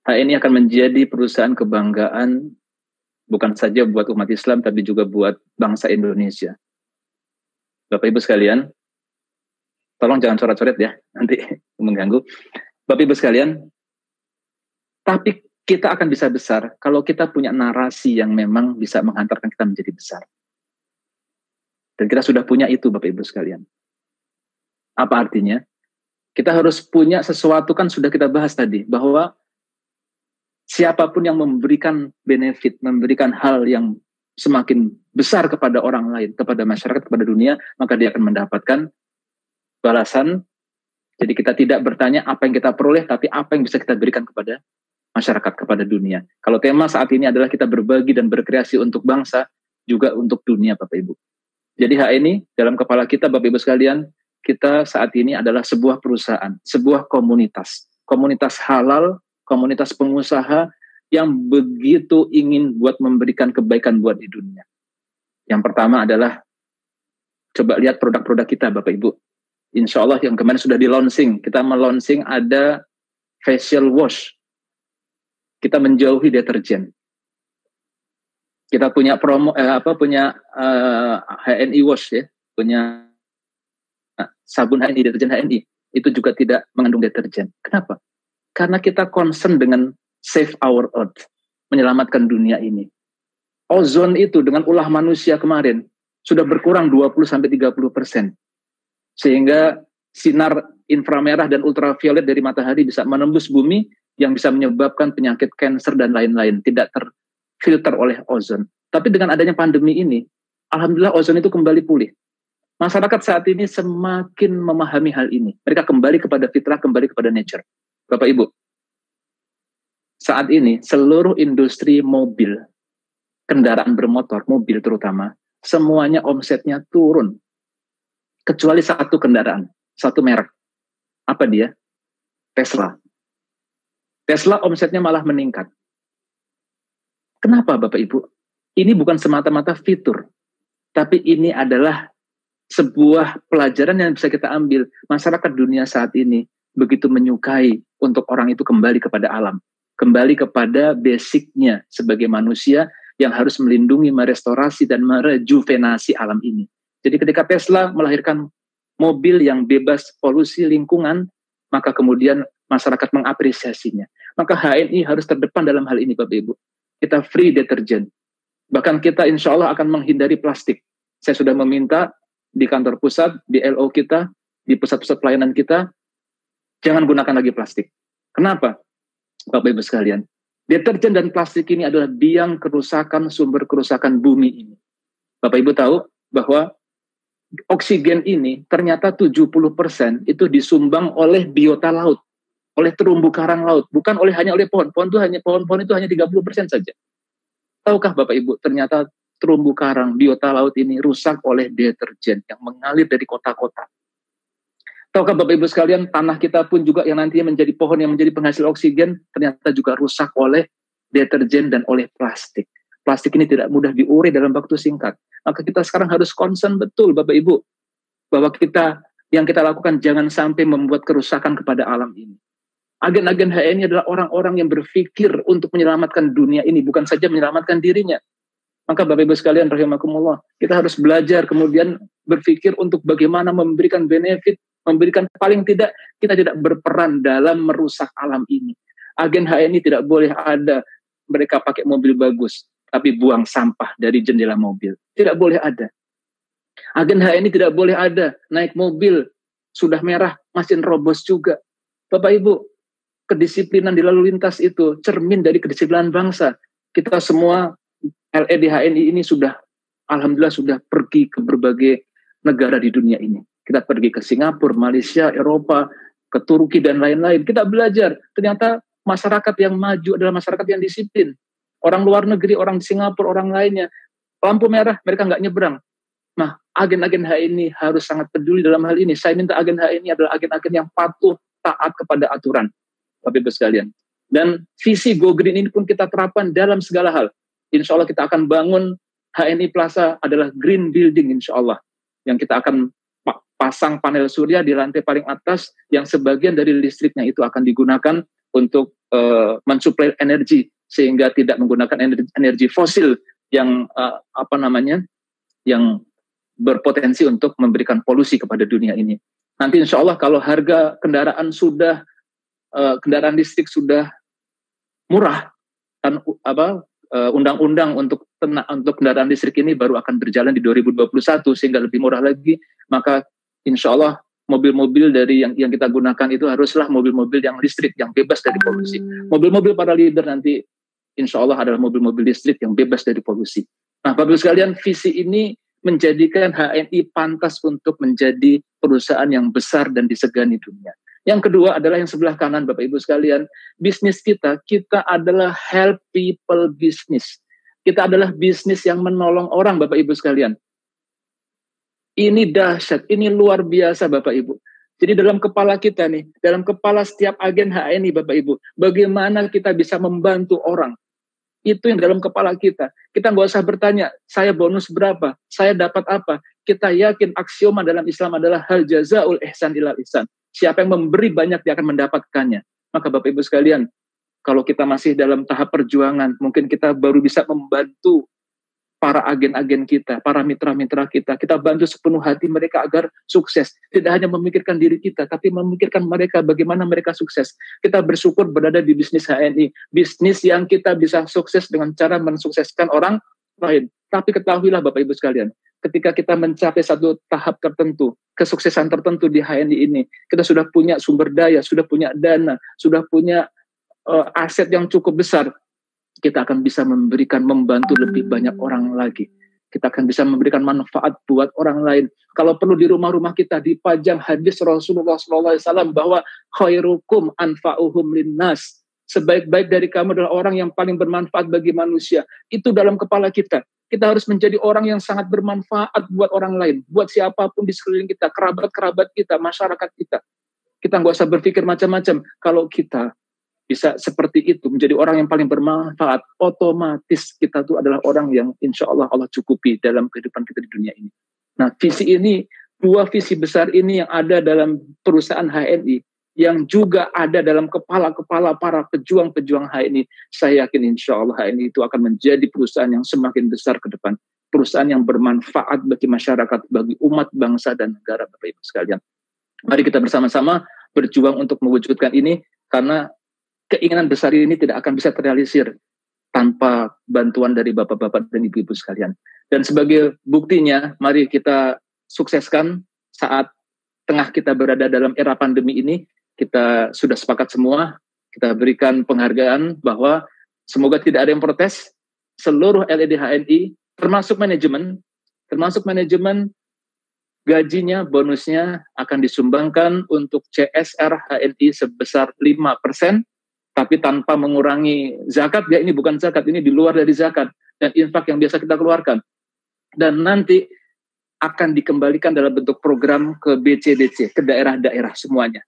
HNI akan menjadi perusahaan kebanggaan bukan saja buat umat Islam, tapi juga buat bangsa Indonesia. Bapak Ibu sekalian, tolong jangan coret-coret ya, nanti mengganggu. Bapak Ibu sekalian, tapi kita akan bisa besar kalau kita punya narasi yang memang bisa menghantarkan kita menjadi besar. Dan kita sudah punya itu Bapak Ibu sekalian. Apa artinya? Kita harus punya sesuatu, kan sudah kita bahas tadi, bahwa siapapun yang memberikan benefit, memberikan hal yang semakin besar kepada orang lain, kepada masyarakat, kepada dunia, maka dia akan mendapatkan balasan. Jadi kita tidak bertanya apa yang kita peroleh, tapi apa yang bisa kita berikan kepada masyarakat, kepada dunia. Kalau tema saat ini adalah kita berbagi dan berkreasi untuk bangsa, juga untuk dunia Bapak Ibu. Jadi HNI dalam kepala kita Bapak Ibu sekalian, kita saat ini adalah sebuah perusahaan, sebuah komunitas halal, komunitas pengusaha yang begitu ingin buat memberikan kebaikan buat di dunia. Yang pertama adalah, coba lihat produk-produk kita Bapak Ibu. Insya Allah yang kemarin sudah di-launching, kita melaunching ada facial wash. Kita menjauhi deterjen. Kita punya HNI wash ya, punya sabun HNI, deterjen HNI, itu juga tidak mengandung deterjen. Kenapa? Karena kita concern dengan save our earth, menyelamatkan dunia ini. Ozon itu dengan ulah manusia kemarin sudah berkurang 20-30%. Sehingga sinar inframerah dan ultraviolet dari matahari bisa menembus bumi yang bisa menyebabkan penyakit kanker dan lain-lain, tidak terfilter oleh ozon. Tapi dengan adanya pandemi ini, alhamdulillah ozon itu kembali pulih. Masyarakat saat ini semakin memahami hal ini. Mereka kembali kepada fitrah, kembali kepada nature. Bapak Ibu, saat ini seluruh industri mobil, kendaraan bermotor, mobil terutama, semuanya omsetnya turun. Kecuali satu kendaraan, satu merek. Apa dia? Tesla. Tesla omsetnya malah meningkat. Kenapa Bapak Ibu? Ini bukan semata-mata fitur, tapi ini adalah sebuah pelajaran yang bisa kita ambil. Masyarakat dunia saat ini begitu menyukai untuk orang itu kembali kepada alam, kembali kepada basicnya sebagai manusia yang harus melindungi, merestorasi, dan merejuvenasi alam ini. Jadi ketika Tesla melahirkan mobil yang bebas polusi lingkungan, maka kemudian masyarakat mengapresiasinya. Maka HNI harus terdepan dalam hal ini Bapak Ibu. Kita free deterjen. Bahkan kita insya Allah akan menghindari plastik. Saya sudah meminta di kantor pusat, di LO kita, di pusat-pusat pelayanan kita, jangan gunakan lagi plastik. Kenapa? Bapak Ibu sekalian, deterjen dan plastik ini adalah biang kerusakan, sumber kerusakan bumi ini. Bapak Ibu tahu bahwa oksigen ini ternyata 70% itu disumbang oleh biota laut, oleh terumbu karang laut, bukan hanya oleh pohon. Pohon-pohon itu hanya 30% saja. Tahukah Bapak Ibu, ternyata terumbu karang, biota laut ini rusak oleh deterjen yang mengalir dari kota-kota. Tahukah Bapak Ibu sekalian, tanah kita pun juga yang nantinya menjadi pohon yang menjadi penghasil oksigen, ternyata juga rusak oleh deterjen dan oleh plastik. Plastik ini tidak mudah diurai dalam waktu singkat. Maka kita sekarang harus concern betul Bapak Ibu, bahwa yang kita lakukan jangan sampai membuat kerusakan kepada alam ini. Agen-agen HNI adalah orang-orang yang berpikir untuk menyelamatkan dunia ini, bukan saja menyelamatkan dirinya. Maka Bapak Ibu sekalian rahimakumullah, kita harus belajar kemudian berpikir untuk bagaimana memberikan benefit, memberikan paling tidak kita tidak berperan dalam merusak alam ini. Agen HNI tidak boleh ada mereka pakai mobil bagus, tapi buang sampah dari jendela mobil. Tidak boleh ada. Agen HNI tidak boleh ada naik mobil sudah merah, mesin robos juga. Bapak Ibu, kedisiplinan di lalu lintas itu cermin dari kedisiplinan bangsa. Kita semua LED HNI ini sudah, alhamdulillah sudah pergi ke berbagai negara di dunia ini. Kita pergi ke Singapura, Malaysia, Eropa, ke Turki dan lain-lain. Kita belajar, ternyata masyarakat yang maju adalah masyarakat yang disiplin. Orang luar negeri, orang di Singapura, orang lainnya, lampu merah mereka nggak nyebrang. Nah, agen-agen HNI harus sangat peduli dalam hal ini. Saya minta agen HNI adalah agen-agen yang patuh, taat kepada aturan. Bapak Ibu sekalian. Dan visi Go Green ini pun kita terapkan dalam segala hal. Insya Allah kita akan bangun HNI Plaza adalah green building insya Allah. Yang kita akan pasang panel surya di lantai paling atas yang sebagian dari listriknya itu akan digunakan untuk mensuplai energi sehingga tidak menggunakan energi fosil yang yang berpotensi untuk memberikan polusi kepada dunia ini. Nanti insya Allah kalau harga kendaraan kendaraan listrik sudah murah, dan undang-undang untuk kendaraan listrik ini baru akan berjalan di 2021 sehingga lebih murah lagi, maka insya Allah mobil-mobil dari yang kita gunakan itu haruslah mobil-mobil yang listrik, yang bebas dari polusi. Mobil-mobil para leader nanti insya Allah adalah mobil-mobil listrik yang bebas dari polusi. Nah, Bapak Ibu sekalian, visi ini menjadikan HNI pantas untuk menjadi perusahaan yang besar dan disegani dunia. Yang kedua adalah yang sebelah kanan, Bapak Ibu sekalian. Bisnis kita adalah help people business. Kita adalah bisnis yang menolong orang, Bapak Ibu sekalian. Ini dahsyat, ini luar biasa, Bapak Ibu. Jadi dalam kepala kita nih, dalam kepala setiap agen HNI, Bapak Ibu, bagaimana kita bisa membantu orang. Itu yang dalam kepala kita. Kita nggak usah bertanya, saya bonus berapa, saya dapat apa. Kita yakin aksioma dalam Islam adalah hal jazaul ihsan ilal ihsan. Siapa yang memberi banyak dia akan mendapatkannya. Maka Bapak Ibu sekalian, kalau kita masih dalam tahap perjuangan, mungkin kita baru bisa membantu para agen-agen kita, para mitra-mitra kita. Kita bantu sepenuh hati mereka agar sukses. Tidak hanya memikirkan diri kita, tapi memikirkan mereka, bagaimana mereka sukses. Kita bersyukur berada di bisnis HNI. Bisnis yang kita bisa sukses dengan cara mensukseskan orang lain. Tapi ketahuilah Bapak Ibu sekalian, ketika kita mencapai satu tahap tertentu, kesuksesan tertentu di HNI ini, kita sudah punya sumber daya, sudah punya dana, sudah punya aset yang cukup besar, kita akan bisa membantu lebih banyak orang lagi. Kita akan bisa memberikan manfaat buat orang lain. Kalau perlu di rumah-rumah kita dipajang hadis Rasulullah SAW bahwa khairukum anfa'uhum linnas. Sebaik-baik dari kamu adalah orang yang paling bermanfaat bagi manusia. Itu dalam kepala kita. Kita harus menjadi orang yang sangat bermanfaat buat orang lain. Buat siapapun di sekeliling kita, kerabat-kerabat kita, masyarakat kita. Kita nggak usah berpikir macam-macam. Kalau kita bisa seperti itu, menjadi orang yang paling bermanfaat, otomatis kita tuh adalah orang yang insya Allah Allah cukupi dalam kehidupan kita di dunia ini. Nah, visi ini, dua visi besar ini yang ada dalam perusahaan HNI, yang juga ada dalam kepala-kepala para pejuang-pejuang HNI, saya yakin insya Allah HNI itu akan menjadi perusahaan yang semakin besar ke depan. Perusahaan yang bermanfaat bagi masyarakat, bagi umat, bangsa, dan negara, Bapak Ibu sekalian. Mari kita bersama-sama berjuang untuk mewujudkan ini, karena keinginan besar ini tidak akan bisa terrealisir tanpa bantuan dari bapak-bapak dan ibu-ibu sekalian. Dan sebagai buktinya, mari kita sukseskan saat tengah kita berada dalam era pandemi ini. Kita sudah sepakat semua, kita berikan penghargaan bahwa semoga tidak ada yang protes. Seluruh LED HNI, termasuk manajemen, gajinya, bonusnya akan disumbangkan untuk CSR HNI sebesar 5%. Tapi tanpa mengurangi zakat, ya ini bukan zakat, ini di luar dari zakat dan infak yang biasa kita keluarkan. Dan nanti akan dikembalikan dalam bentuk program ke BCDC, ke daerah-daerah semuanya.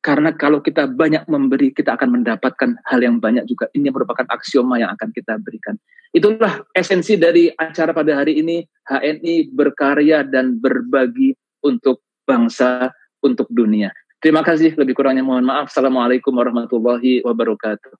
Karena kalau kita banyak memberi, kita akan mendapatkan hal yang banyak juga. Ini merupakan aksioma yang akan kita berikan. Itulah esensi dari acara pada hari ini, HNI berkarya dan berbagi untuk bangsa, untuk dunia. Terima kasih, lebih kurangnya mohon maaf. Assalamualaikum warahmatullahi wabarakatuh.